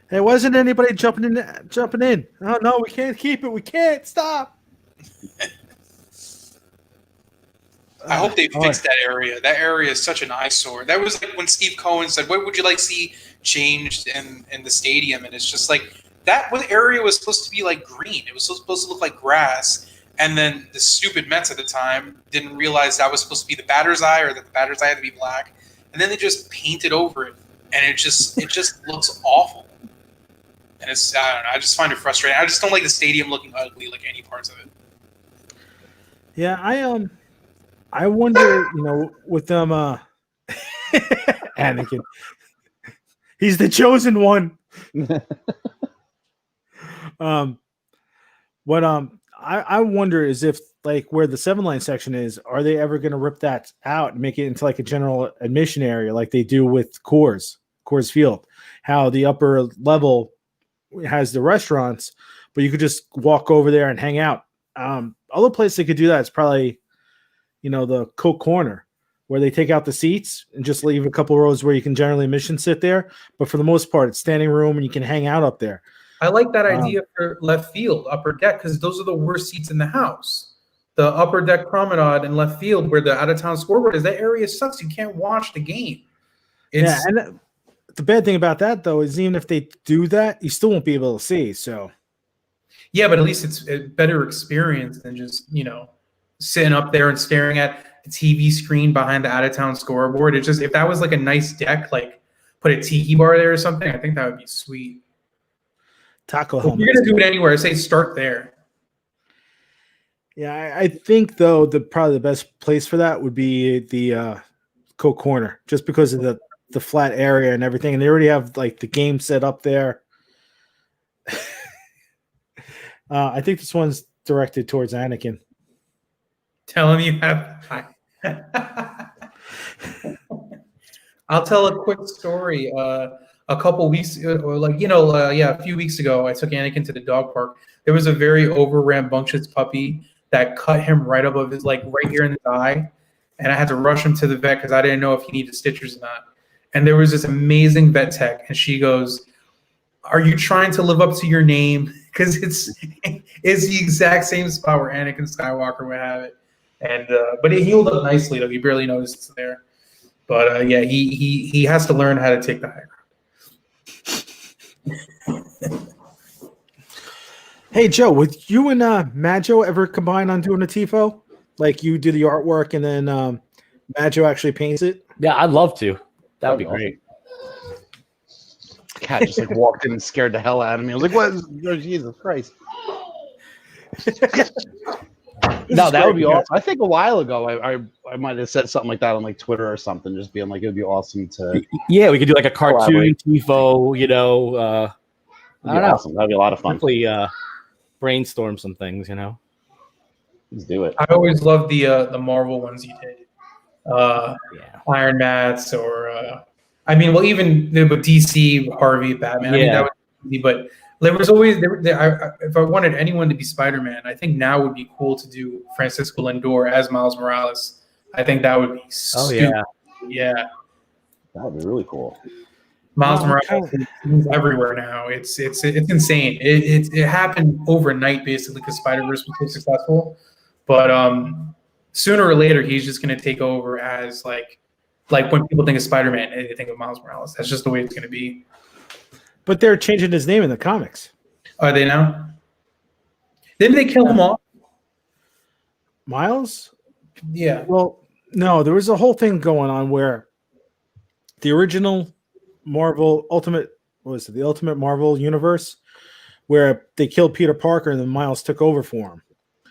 Hey, wasn't anybody jumping in? Oh no, we can't keep it. We can't stop. I hope they fix that area. That area is such an eyesore. That was like when Steve Cohen said, "What would you like to see changed in the stadium?" And it's just like that area was supposed to be like green. It was supposed to look like grass. And then the stupid Mets at the time didn't realize that was supposed to be the batter's eye, or that the batter's eye had to be black. And then they just painted over it, and it just looks awful. And it's, I don't know, I just find it frustrating. I just don't like the stadium looking ugly, like any parts of it. Yeah, I wonder, with them, Anakin, he's the chosen one. What I wonder is if, like, where the 7-line section is, are they ever going to rip that out and make it into like a general admission area, like they do with Coors Field? How the upper level has the restaurants, but you could just walk over there and hang out. Other place they could do that is probably, the Coke Corner, where they take out the seats and just leave a couple rows where you can generally admission sit there. But for the most part, it's standing room and you can hang out up there. I like that idea for left field, upper deck, because those are the worst seats in the house. The upper deck promenade in left field, where the out-of-town scoreboard is, that area sucks. You can't watch the game. And the bad thing about that, though, is even if they do that, you still won't be able to see. So, yeah, but at least it's a better experience than just, sitting up there and staring at the TV screen behind the out-of-town scoreboard. It's just, if that was like a nice deck, like put a tiki bar there or something, I think that would be sweet. Taco helmet. You're gonna do it anywhere. I say start there. Yeah, I think though probably the best place for that would be the Coke Corner, just because of the flat area and everything, and they already have like the game set up there. I think this one's directed towards Anakin. Tell him you have. I'll tell a quick story. A couple weeks, a few weeks ago, I took Anakin to the dog park. There was a very over rambunctious puppy that cut him right above his, right here in the eye, and I had to rush him to the vet because I didn't know if he needed stitches or not. And there was this amazing vet tech, and she goes, "Are you trying to live up to your name?" Because it's the exact same spot where Anakin Skywalker would have it. And but it healed up nicely, though. He barely noticed it's there. But he has to learn how to take the high ground. Hey Joe, would you and Majo ever combine on doing a tifo? Like you do the artwork and then Majo actually paints it? Yeah, I'd love to. That would be great. Cat just walked in and scared the hell out of me. I was like, "What? Oh, Jesus Christ!" No, that would be awesome. I think a while ago I might have said something like that on Twitter or something, just being like, it would be awesome to. Yeah, we could do like a cartoon tifo. I don't know. Awesome. That'd be a lot of fun. Hopefully, brainstorm some things. Let's do it. I always loved the Marvel ones you did. Iron Mats or even the DC Harvey Batman. I mean, that was easy, but there was always if I wanted anyone to be Spider-Man, I think now would be cool to do Francisco Lindor as Miles Morales. I think that would be stupid. Yeah. That would be really cool. Miles Well, Morales is everywhere now. It's insane. It happened overnight basically because Spider-Verse was so successful. But sooner or later, he's just going to take over as like when people think of Spider-Man, they think of Miles Morales. That's just the way it's going to be. But they're changing his name in the comics. Are they now? Didn't they kill him off? Miles? Yeah. Well, no, there was a whole thing going on where the original Marvel Ultimate the Ultimate Marvel universe, where they killed Peter Parker and then Miles took over for him.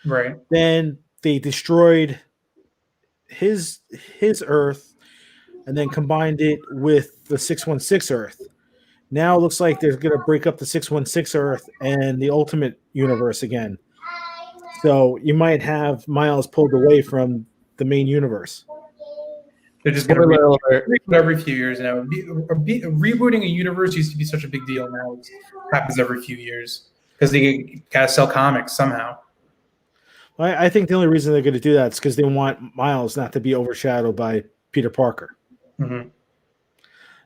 Right. Then they destroyed his Earth and then combined it with the 616 Earth. Now it looks like they're going to break up the 616 Earth and the Ultimate Universe again. So you might have Miles pulled away from the main universe. They're just going to reboot every few years now. Rebooting a universe used to be such a big deal. Now it happens every few years because they got to sell comics somehow. I think the only reason they're going to do that is because they want Miles not to be overshadowed by Peter Parker. Mm-hmm.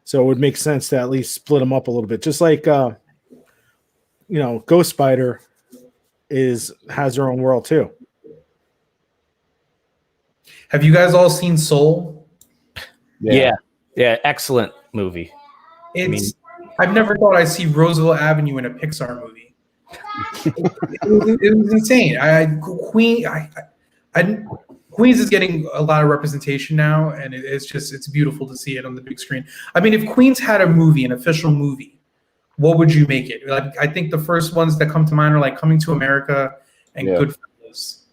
So it would make sense to at least split them up a little bit. Just like, Ghost Spider has their own world too. Have you guys all seen Soul? Yeah. Excellent movie. I've never thought I'd see Roosevelt Avenue in a Pixar movie. it was insane. Queens is getting a lot of representation now, and it's beautiful to see it on the big screen. I mean, if Queens had an official movie, what would you make it? Like, I think the first ones that come to mind are like Coming to America and Goodfellas.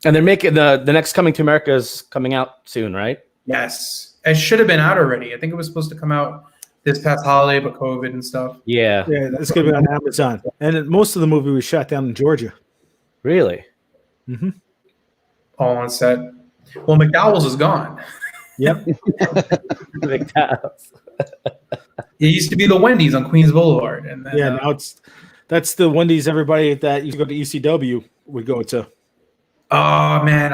And they're making the next Coming to America is coming out soon, right? Yes, it should have been out already. I think it was supposed to come out this past holiday, but COVID and stuff. Yeah, it's going to be on Amazon. And most of the movie was shot down in Georgia. Really? Mm-hmm. All on set. Well, McDowell's is gone. Yep. McDowell's. It used to be the Wendy's on Queens Boulevard, and then, now that's the Wendy's everybody that used to go to ECW would go to. Oh man,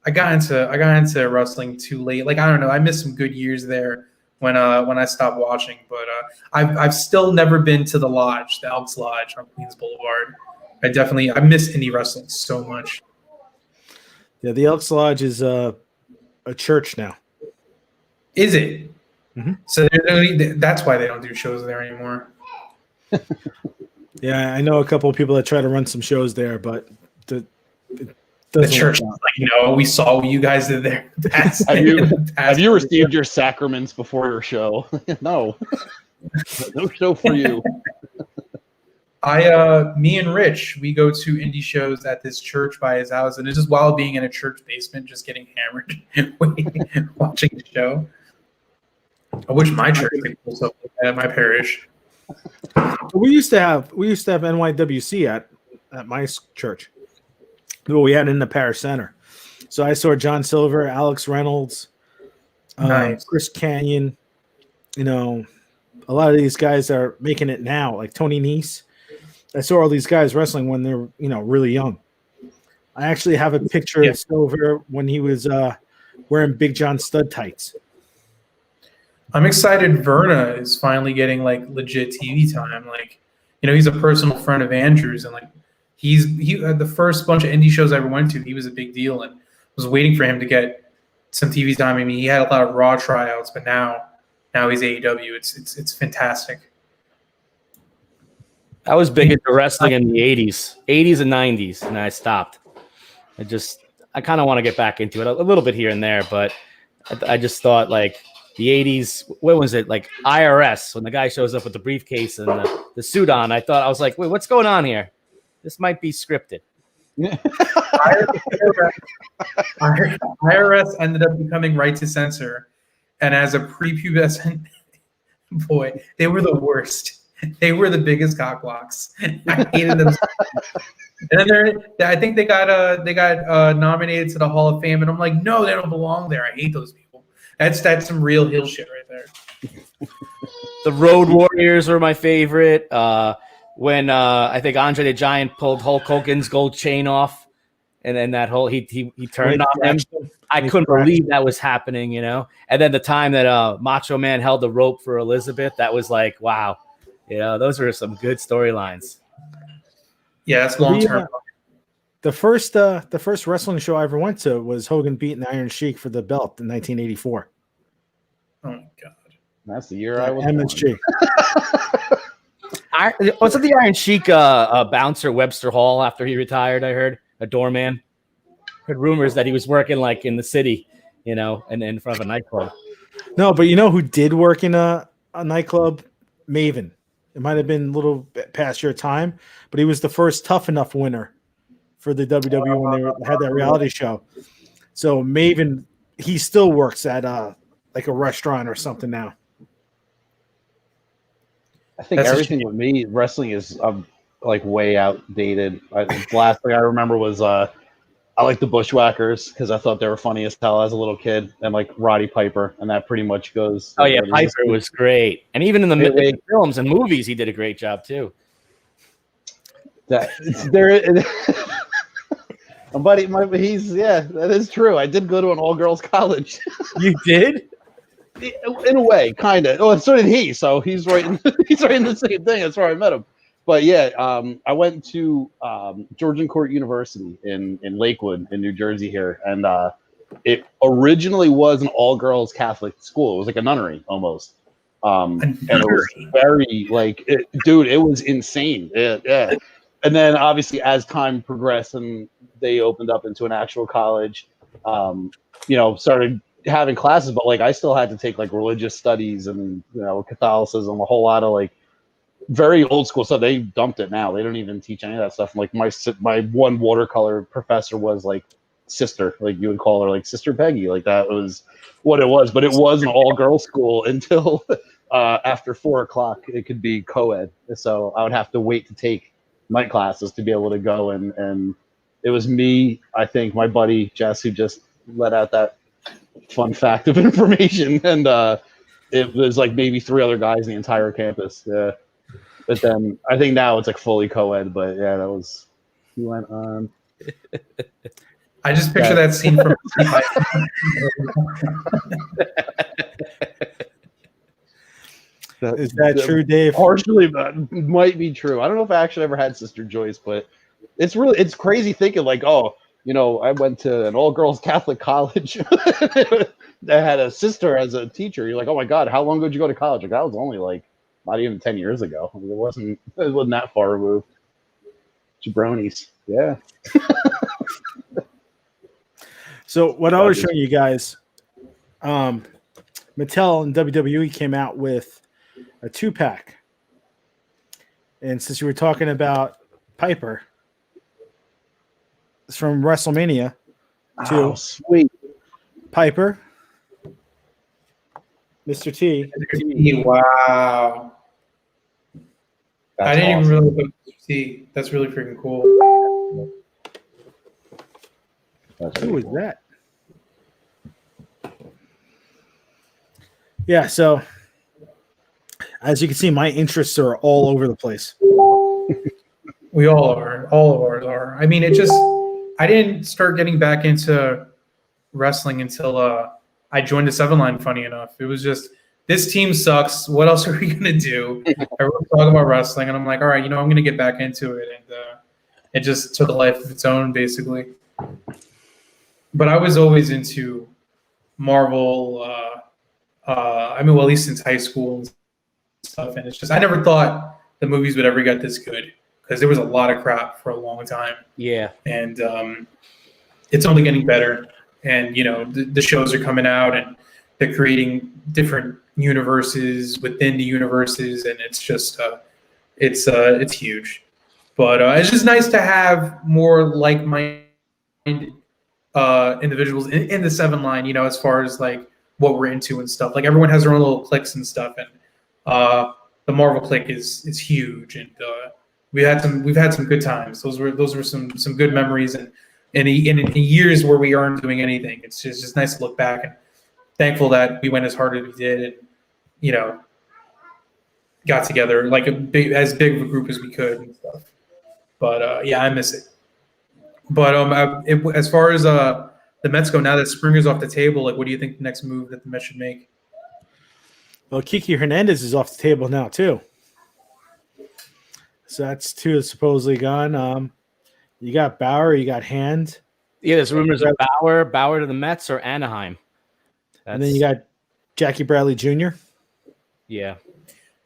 I got into wrestling too late. Like, I don't know, I missed some good years there when I stopped watching. But I've still never been to the Lodge, the Elks Lodge on Queens Boulevard. I miss indie wrestling so much. Yeah, the Elks Lodge is a church now. Is it? Mm-hmm. So that's why they don't do shows there anymore. Yeah, I know a couple of people that try to run some shows there, but the church is like, no, we saw what you guys did there. Have you received your sacraments before your show? No. No show for you. Me and Rich, we go to indie shows at this church by his house, and it's just while being in a church basement, just getting hammered, watching the show. I wish my church could pull something like that at my parish. We used to have NYWC at my church. Well, we had it in the parish center. So I saw John Silver, Alex Reynolds, Nice. Chris Canyon. A lot of these guys are making it now, like Tony Nese. I saw all these guys wrestling when they were, really young. I actually have a picture of Silver when he was wearing Big John stud tights. I'm excited Verna is finally getting like legit TV time. Like, he's a personal friend of Andrew's, and like he the first bunch of indie shows I ever went to, he was a big deal, and was waiting for him to get some TV time. I mean, he had a lot of Raw tryouts, but now he's AEW. It's fantastic. I was big into wrestling in the 80s and 90s, and I stopped. I kind of want to get back into it a little bit here and there, but I just thought like the 80s, what was it? Like IRS, when the guy shows up with the briefcase and the suit on, I was like, wait, what's going on here? This might be scripted. IRS ended up becoming Right to Censor, and as a prepubescent boy, they were the worst. They were the biggest cockblocks. I hated them. And then I think they got nominated to the Hall of Fame, and I'm like, no, they don't belong there. I hate those people. That's some real heel shit right there. The Road Warriors were my favorite. When I think Andre the Giant pulled Hulk Hogan's gold chain off and then that whole he turned on him. I He couldn't crashed. believe that was happening, And then the time that Macho Man held the rope for Elizabeth, that was like, wow. Those were some good storylines. Yeah, that's long term. The first wrestling show I ever went to was Hogan beating Iron Sheik for the belt in 1984. Oh my god, That's the year I was MSG. Wasn't the Iron Sheik bouncer Webster Hall after he retired? I heard a doorman. Heard rumors that he was working like in the city, and in front of a nightclub. No, but you know who did work in a nightclub? Maven. It might have been a little bit past your time, but he was the first Tough Enough winner for the WWE when they had that reality show. So Maven, he still works at like a restaurant or something now. I think everything with me, wrestling is like way outdated. The last thing I remember was I like the Bushwhackers because I thought they were funny as hell as a little kid, and like Roddy Piper, and that pretty much goes. Oh yeah, Piper was great, and even in the films and movies, he did a great job too. That that is true. I did go to an all-girls college. You did? In a way, kind of. Oh, and so did he. So he's right in the same thing. That's where I met him. But yeah, I went to Georgian Court University in Lakewood in New Jersey here, and it originally was an all-girls Catholic school. It was like a nunnery almost, and it was very it was insane. Yeah. And then obviously as time progressed and they opened up into an actual college, started having classes, but like I still had to take like religious studies and Catholicism, a whole lot of like very old school stuff. They dumped it now. They don't even teach any of that stuff. Like my one watercolor professor was like sister, like you would call her like Sister Peggy. Like that was what it was. But it was an all girls school until after 4 o'clock it could be co-ed. So I would have to wait to take night classes to be able to go, and it was me, I think, my buddy Jess, who just let out that fun fact of information, and it was like maybe 3 other guys in the entire campus. Yeah. But then I think now it's like fully co-ed, but yeah, that was he went on. I just picture that scene from Is that true, Dave? Partially, but might be true. I don't know if I actually ever had Sister Joyce, but it's crazy thinking like, I went to an all-girls Catholic college that had a sister as a teacher. You're like, oh my God, how long ago did you go to college? Like that was only like not even 10 years ago. I mean, it wasn't that far removed. Jabronis, yeah. So what I was showing you guys, Mattel and WWE came out with a 2-pack. And since you were talking about Piper, it's from WrestleMania 2. Oh, sweet. Piper, Mr. T. Wow. That's I didn't awesome. even really see. That's really freaking cool. Who was that? Yeah, so as you can see, my interests are all over the place. We all are. All of ours are. I mean, I didn't start getting back into wrestling until I joined the 7 Line, funny enough. It was just, this team sucks. What else are we going to do? Everyone's talking about wrestling, and I'm like, all right, I'm going to get back into it. And it just took a life of its own, basically. But I was always into Marvel, at least since high school and stuff. And it's just, I never thought the movies would ever get this good because there was a lot of crap for a long time. Yeah. And it's only getting better. And, the shows are coming out and they're creating different universes within the universes. And it's just, it's huge. But it's just nice to have more like-minded individuals in the 7 Line, as far as like what we're into and stuff. Like everyone has their own little cliques and stuff, and the Marvel clique is huge, and we've had some good times. Those were some good memories, and in years where we aren't doing anything, it's just nice to look back and thankful that we went as hard as we did, and got together like as big of a group as we could and stuff. But yeah, I miss it. But as far as the Mets go, now that Springer's off the table, like, what do you think the next move that the Mets should make? Well, Kiki Hernandez is off the table now too. So that's two that's supposedly gone. You got Bauer, you got Hand. Yeah, there's rumors of Bauer to the Mets or Anaheim. And then you got Jackie Bradley Jr. Yeah.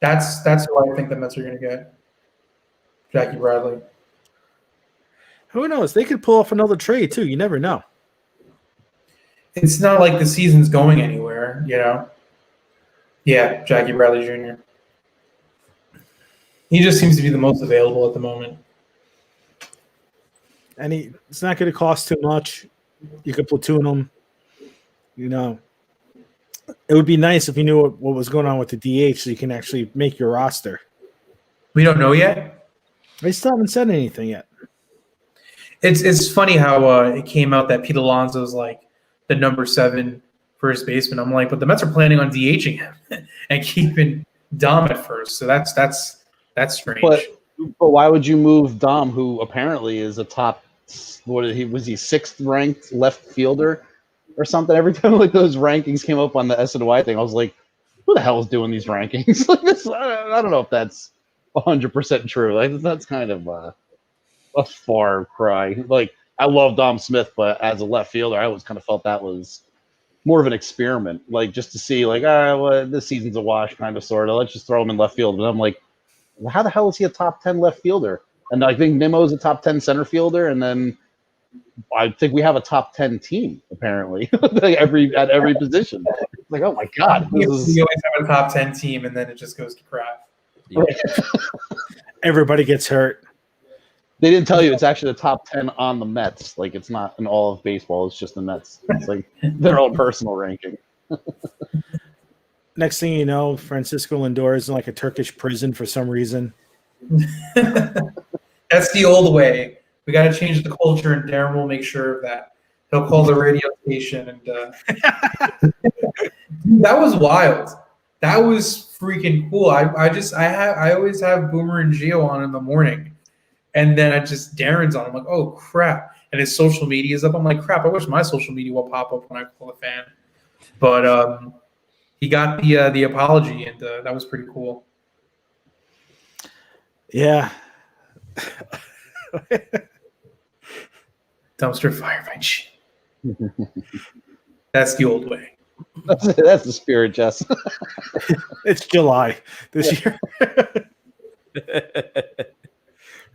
That's who I think the Mets are going to get. Jackie Bradley. Who knows? They could pull off another trade too. You never know. It's not like the season's going anywhere, you know? Yeah, Jackie Bradley Jr. He just seems to be the most available at the moment. And it's not going to cost too much. You could platoon him. You know, it would be nice if you knew what was going on with the DH so you can actually make your roster. We don't know yet? They still haven't said anything yet. It's funny how it came out that Pete Alonso's like the number 7 first baseman. I'm like, but the Mets are planning on DHing him and keeping Dom at first. So that's strange. But why would you move Dom, who apparently is a top? Was he 6th ranked left fielder or something? Every time like those rankings came up on the SNY thing, I was like, who the hell is doing these rankings? Like this, I don't know if that's 100% true. Like that's kind of a far cry. Like I love Dom Smith, but as a left fielder, I always kind of felt that was more of an experiment, like just to see, like, well, this season's a wash, kind of, sort of. Let's just throw him in left field. But I'm like, well, how the hell is he a top 10 left fielder? And I think Nimmo's a top 10 center fielder, and then I think we have a top 10 team apparently, like at every position. It's like, oh my god, we always have a top 10 team, and then it just goes to crap. Yeah. Everybody gets hurt. They didn't tell you it's actually the top 10 on the Mets. Like it's not in all of baseball. It's just the Mets. It's like their own personal ranking. Next thing you know, Francisco Lindor is in like a Turkish prison for some reason. That's the old way. We got to change the culture, and Darren will make sure of that. He'll call the radio station, and that was wild. That was freaking cool. I always have Boomer and Gio on in the morning. And then Darren's on. I'm like, oh, crap. And his social media is up. I'm like, crap, I wish my social media will pop up when I call a fan. But he got the apology, and that was pretty cool. Yeah. Dumpster fire fight. That's the old way. That's the spirit, Jess. It's July this year.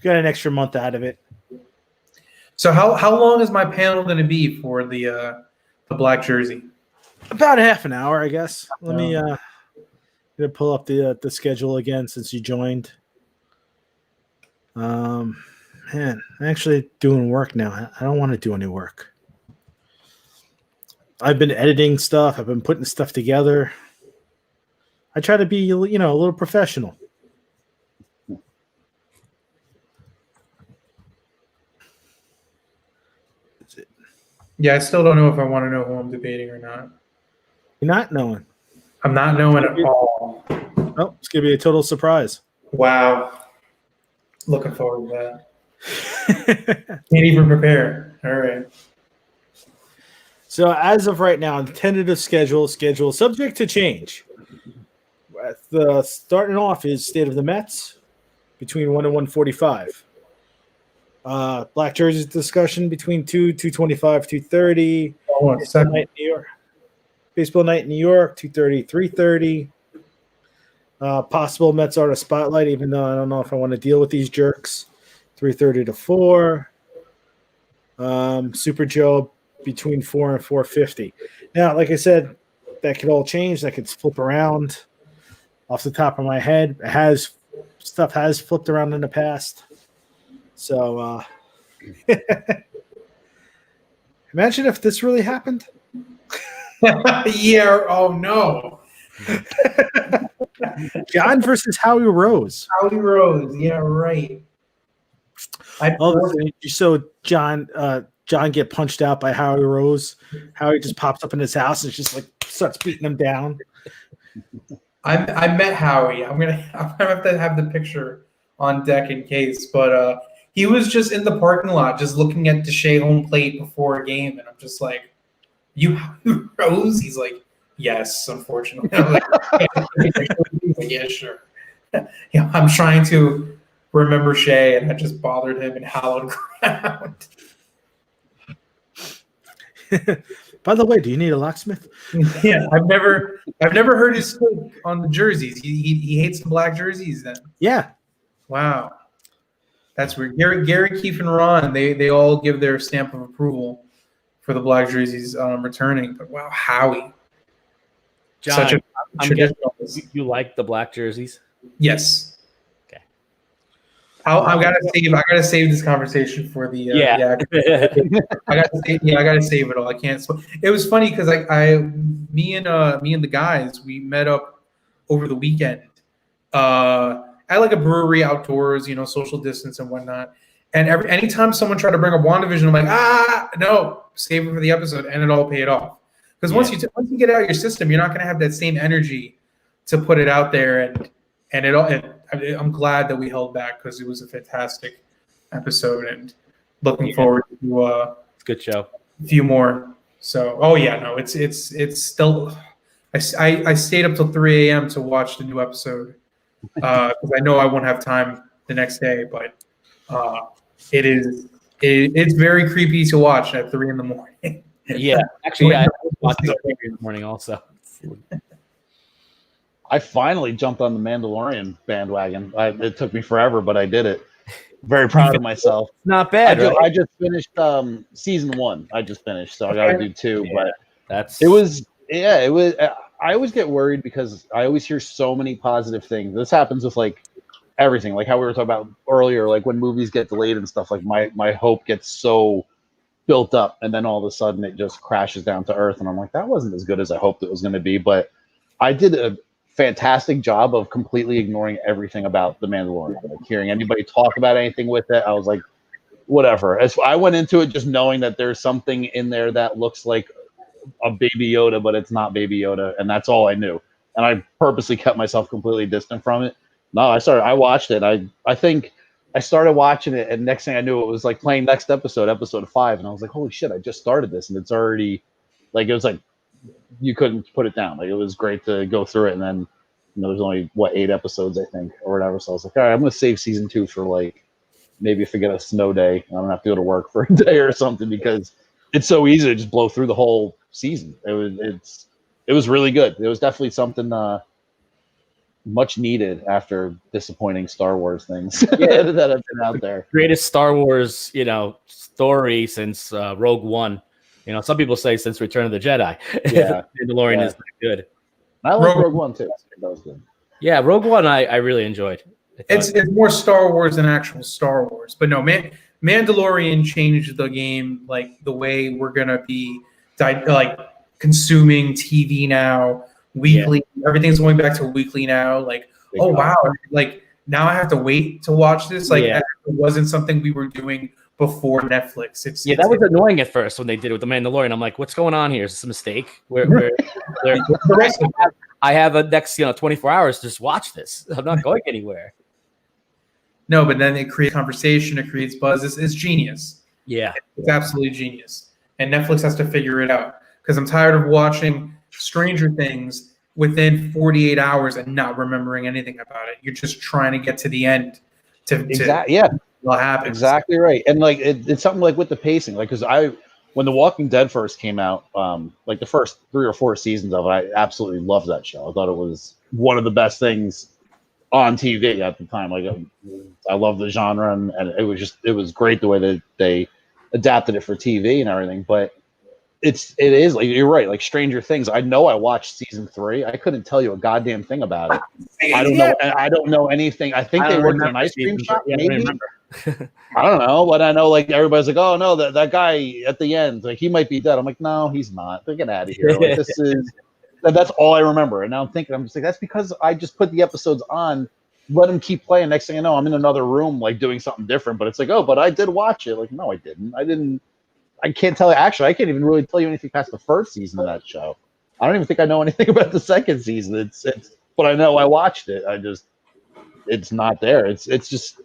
Got an extra month out of it. So how long is my panel going to be for the black jersey? About half an hour, I guess. Let me gonna pull up the schedule again since you joined. Man, I'm actually doing work now. I don't want to do any work. I've been editing stuff. I've been putting stuff together. I try to be, a little professional. Yeah, I still don't know if I want to know who I'm debating or not. You're not knowing. I'm not knowing at all. Oh, it's gonna be a total surprise. Wow. Looking forward to that. Can't even prepare. All right. So as of right now, the tentative schedule subject to change. The starting off is State of the Mets between 1 and 145. Black jerseys discussion between 225, 230. Baseball night in New York, 230, 330. Possible Mets artist spotlight, even though I don't know if I want to deal with these jerks. 330 to 4. Super Joe between 4 and 450. Now, like I said, that could all change. That could flip around. Off the top of my head, stuff has flipped around in the past. So, imagine if this really happened. Yeah. Oh no. John versus Howie Rose. Howie Rose. Yeah. Right. You saw John get punched out by Howie Rose. Howie just pops up in his house and just like starts beating him down. I met Howie. I'm gonna have to have the picture on deck in case, but he was just in the parking lot, just looking at Deshae home plate before a game, and I'm just like, "You rose?" He's like, "Yes, unfortunately." I'm like, he's like, "Yeah, sure." Yeah, I'm trying to remember Shea, and I just bothered him in hallowed ground. By the way, do you need a locksmith? Yeah, I've never heard his take on the jerseys. He hates the black jerseys. Then Yeah. wow, that's weird. Gary, Keefe, and Ron they all give their stamp of approval for the black jerseys returning. But wow, Howie, John, such a I'm guessing traditionalist. you like the black jerseys. Yes. Okay. I gotta save this conversation for the I gotta save it all. I can't. It was funny because me and the guys, we met up over the weekend at like a brewery outdoors, social distance and whatnot. And anytime someone tried to bring up WandaVision, I'm like, no, save it for the episode, and it all paid off. Because once you get it out of your system, you're not gonna have that same energy to put it out there, and it all. I'm glad that we held back because it was a fantastic episode, and looking forward to It's a good show. a few more. So, it's still. I stayed up till 3 a.m. to watch the new episode because I know I won't have time the next day. But it's very creepy to watch at 3 a.m. Yeah, actually, I was watching it in the morning also. I finally jumped on the Mandalorian bandwagon. It took me forever, but I did it. Very proud of myself. Not bad. I just finished season 1. I just finished, so I got to do 2. Yeah, but it was. I always get worried because I always hear so many positive things. This happens with like everything, like how we were talking about earlier, like when movies get delayed and stuff. Like my hope gets so built up, and then all of a sudden it just crashes down to earth, and I'm like, that wasn't as good as I hoped it was going to be. But I did a fantastic job of completely ignoring everything about the Mandalorian. Like hearing anybody talk about anything with it, I was like, whatever. As I went into it just knowing that there's something in there that looks like a Baby Yoda, but it's not Baby Yoda, and that's all I knew. And I purposely kept myself completely distant from it. No, I watched it. I think I started watching it, and next thing I knew, it was like playing next episode 5, and I was like, holy shit, I just started this, and it's already like, it was like you couldn't put it down. Like, it was great to go through it, and then there's only 8 episodes, I think, or whatever. So I was like, all right, I'm gonna save season 2 for like maybe if I get a snow day, I don't have to go to work for a day or something, because it's so easy to just blow through the whole season. It was really good. It was definitely something much needed after disappointing Star Wars things that have been out there. Greatest Star Wars, story since Rogue One. Some people say since Return of the Jedi. Yeah, Mandalorian is good. I like Rogue One too. That was good. Yeah, Rogue One I really enjoyed. It's more Star Wars than actual Star Wars, but no, Mandalorian changed the game, like the way we're gonna be like consuming TV now. Weekly, everything's going back to weekly now. Like, wow, like now I have to wait to watch this. Like, it wasn't something we were doing before Netflix. That was annoying at first when they did it with the Mandalorian. I'm like, what's going on here? Is this a mistake? I have a next 24 hours to just watch this. I'm not going anywhere. No, but then it creates conversation. It creates buzz. It's genius. Yeah, it's absolutely genius. And Netflix has to figure it out, because I'm tired of watching Stranger Things within 48 hours and not remembering anything about it. You're just trying to get to the end what happens. Exactly right. And like it's something like with the pacing, like because when The Walking Dead first came out, like the first 3 or 4 seasons of it, I absolutely loved that show. I thought it was one of the best things on TV at the time. Like I love the genre, and it was great the way that they adapted it for TV and everything. But it is like, you're right, like Stranger Things. I know I watched season 3. I couldn't tell you a goddamn thing about it. I don't know anything. I think they worked in an ice cream shop. Maybe. I don't know, but I know like everybody's like, oh no, that guy at the end, like he might be dead. I'm like, no, he's not. Get out of here. Like, that's all I remember. And now I'm just like, that's because I just put the episodes on, let them keep playing. Next thing you know, I'm in another room like doing something different. But it's like, oh, but I did watch it. Like, no, I didn't. I can't tell you. Actually, I can't even really tell you anything past the first season of that show. I don't even think I know anything about the second season. But I know I watched it. It's not there. It's just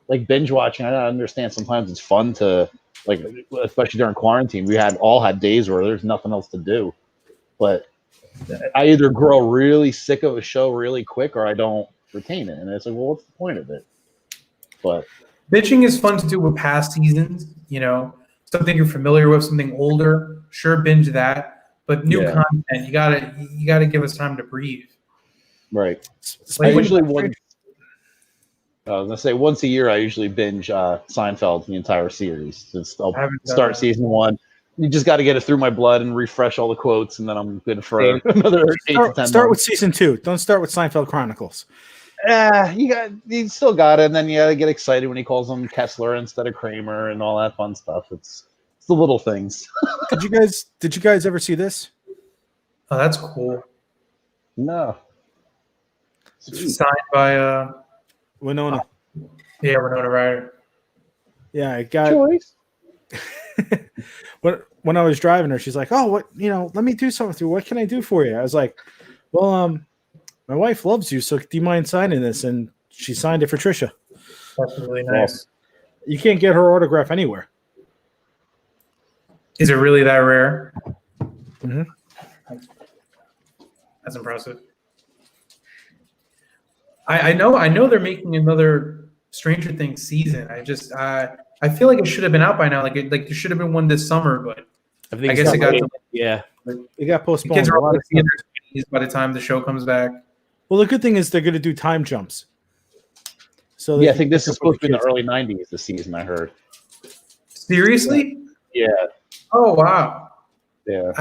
like binge watching. I understand sometimes it's fun to like, especially during quarantine. We all had days where there's nothing else to do, but I either grow really sick of a show really quick or I don't retain it, and it's like, well, what's the point of it? But Bitching is fun to do with past seasons, you know, something you're familiar with, something older. Sure, binge that, but new content, you gotta give us time to breathe. right. Like, I usually I was gonna say once a year I usually binge Seinfeld the entire series. I'll start season 1. You just got to get it through my blood and refresh all the quotes, and then I'm good for another 8 to 10 months. Start with season 2. Don't start with Seinfeld Chronicles. You still got it, and then you got to get excited when he calls him Kessler instead of Kramer and all that fun stuff. It's the little things. Did you guys ever see this? Oh, that's cool. No. It's signed by Winona. Yeah, Winona Ryder. Yeah, I got Choice. when I was driving her, she's like, "Oh, what, let me do something with you. What can I do for you?" I was like, "Well, my wife loves you, so do you mind signing this?" And she signed it for Trisha. That's really nice. You can't get her autograph anywhere. Is it really that rare? Mm-hmm. That's impressive. I know they're making another Stranger Things season. I feel like it should have been out by now. Like there should have been one this summer, but I guess it got it got postponed. Kids are all in their 20s by the time the show comes back. Well, the good thing is they're going to do time jumps. So I think this is supposed to be in the early 90s this season, I heard. Seriously? Yeah. Oh, wow. Yeah.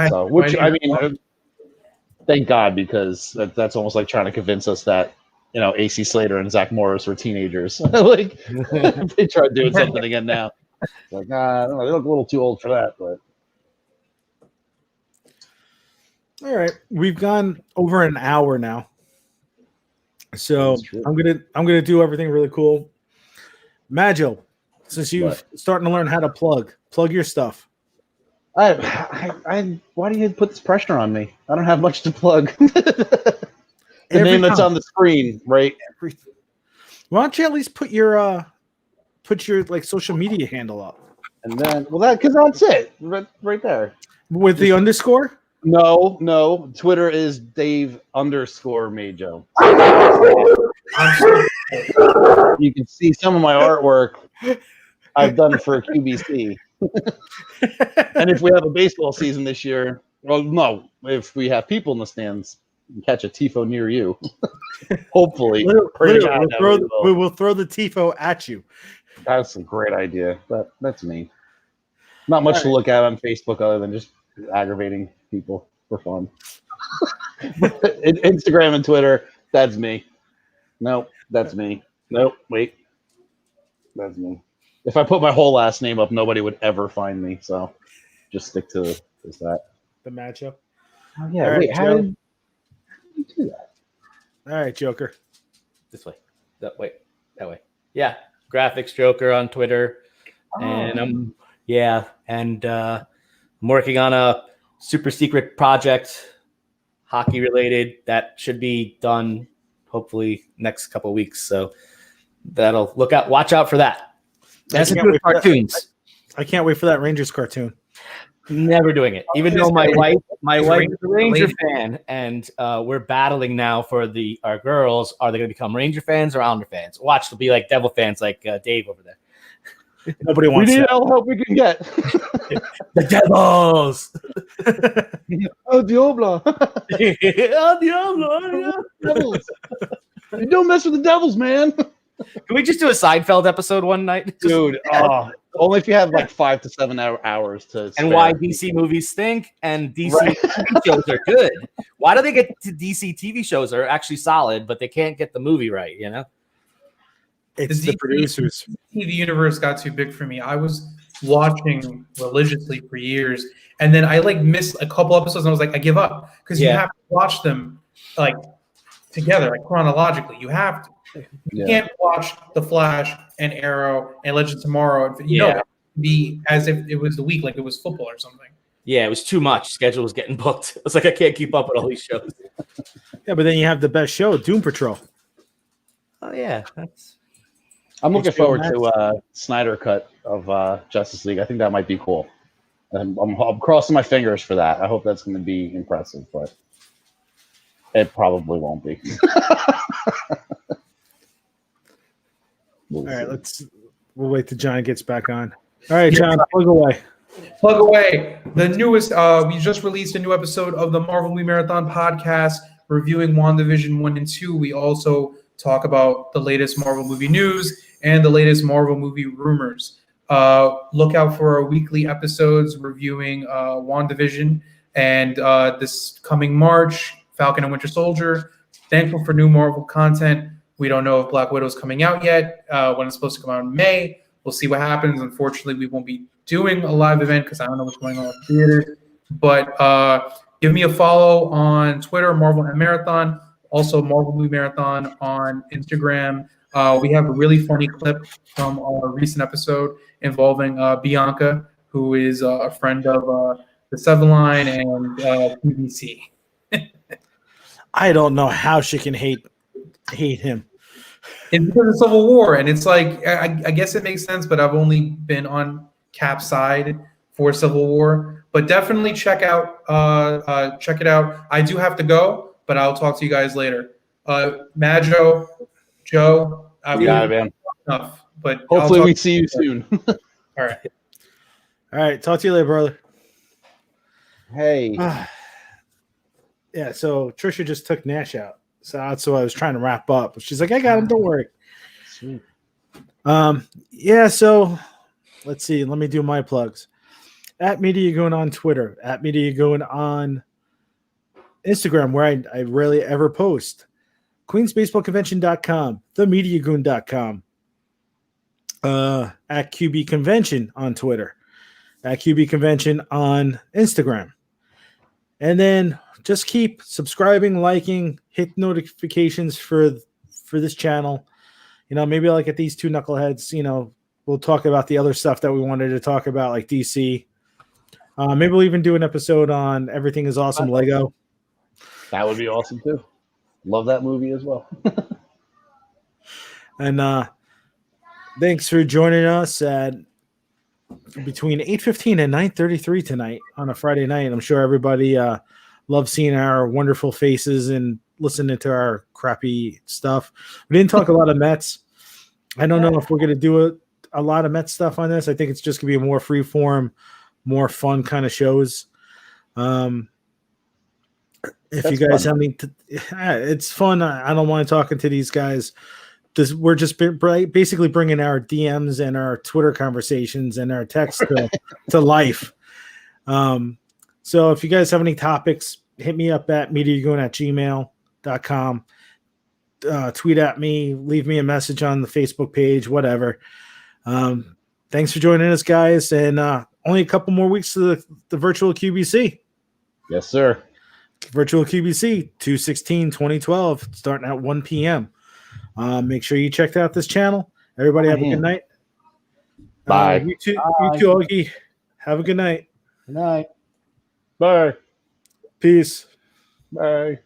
Thank God, because that's almost like trying to convince us that, AC Slater and Zach Morris were teenagers. Like, they tried doing something again now. Like, I don't know, they look a little too old for that, but. All right. We've gone over an hour now. So I'm gonna do everything really cool. Majo, since you're starting to learn how to plug your stuff. Why do you put this pressure on me? I don't have much to plug. The name that's on the screen, right? Why don't you at least put your like social media handle up? And then, because that's it, right there. With the underscore? No. Twitter is Dave_Majo. You can see some of my artwork. I've done it for QBC. And if we have a baseball season this year, if we have people in the stands, you can catch a tifo near you. Hopefully. We will throw the tifo at you. That's a great idea. That's me. Not much to look at on Facebook other than just aggravating people for fun. Instagram and Twitter, that's me. Nope, that's me. Nope, wait. That's me. If I put my whole last name up, nobody would ever find me. So just stick to that. The matchup. Oh, yeah, wait, how did you do that? All right, Joker. This way. That way. Yeah. Graphics Joker on Twitter. Oh. And I'm working on a super secret project, hockey related, that should be done hopefully next couple of weeks. So that'll watch out for that. That's cartoons. I can't wait for that Rangers cartoon. Never doing it. Even though my wife is a Ranger fan, and we're battling now for our girls. Are they going to become Ranger fans or Islander fans? Watch, they'll be like Devil fans, like Dave over there. Nobody wants. We need all the help we can get. The Devils. Oh, Diablo. Oh, Diablo. Devils. You don't mess with the Devils, man. Can we just do a Seinfeld episode one night? Dude, only if you have like 5 to 7 hours to spare. And why DC movies stink and DC TV shows are good. Why do they get to DC TV shows are actually solid, but they can't get the movie right, It's the producers. TV universe got too big for me. I was watching religiously for years, and then I missed a couple episodes, and I was like, I give up, because you have to watch them together, chronologically. You have to. You can't watch The Flash and Arrow and Legends of Tomorrow. Be as if it was the week, like it was football or something. Yeah, it was too much. Schedule was getting booked. It's like I can't keep up with all these shows. Yeah, but then you have the best show, Doom Patrol. Oh yeah, that's. I'm looking HBO forward Max. to Snyder cut of Justice League. I think that might be cool. I'm crossing my fingers for that. I hope that's going to be impressive, but it probably won't be. All right, we'll wait till John gets back on. All right, John, plug away. Plug away. The newest, we just released a new episode of the Marvel Movie Marathon podcast reviewing WandaVision 1 and 2. We also talk about the latest Marvel movie news and the latest Marvel movie rumors. Look out for our weekly episodes reviewing WandaVision and this coming March, Falcon and Winter Soldier. Thankful for new Marvel content. We don't know if Black Widow is coming out yet, when it's supposed to come out in May. We'll see what happens. Unfortunately, we won't be doing a live event because I don't know what's going on with theaters. But give me a follow on Twitter, Marvel and Marathon. Also, Marvel Movie Marathon on Instagram. We have a really funny clip from our recent episode involving Bianca, who is a friend of the Seven Line and QBC. I don't know how she can hate him. It's because of Civil War, and it's like I guess it makes sense, but I've only been on Cap's side for Civil War. But definitely check it out. I do have to go, but I'll talk to you guys later. Majo, Joe, You got it, man. enough. But Hopefully we see you soon. All right. All right, talk to you later, brother. Hey. Yeah, so Trisha just took Nash out. So that's what I was trying to wrap up. She's like, I got him, don't worry. Sweet. Yeah, so let's see. Let me do my plugs. At Media Goon on Twitter, at Media Goon on Instagram, where I rarely ever post. QueensBaseballConvention.com, TheMediaGoon.com. At QB Convention on Twitter, at QB Convention on Instagram. And then just keep subscribing, liking, hit notifications for this channel. You know, maybe like at these two knuckleheads, you know, we'll talk about the other stuff that we wanted to talk about, like DC. Maybe we'll even do an episode on Everything is Awesome Lego. That would be awesome too. Love that movie as well. And thanks for joining us at between 8:15 and 9:33 tonight on a Friday night. I'm sure everybody loves seeing our wonderful faces and listening to our crappy stuff. We didn't talk a lot of Mets. I don't know if we're going to do a lot of Mets stuff on this. I think it's just going to be a more free form, more fun kind of shows. If That's you guys fun. have any, it's fun. I don't want to talking to these guys. We're just basically bringing our DMs and our Twitter conversations and our text to life. So if you guys have any topics, hit me up at mediagoon@gmail.com. Tweet at me, leave me a message on the Facebook page, whatever. Thanks for joining us, guys. And only a couple more weeks to the virtual QBC. Yes, sir. Virtual QBC 2/16/2012, starting at 1 p.m. Make sure you check out this channel. Everybody have a good night. Bye. You too, Augie. Have a good night. Good night. Bye. Peace. Bye.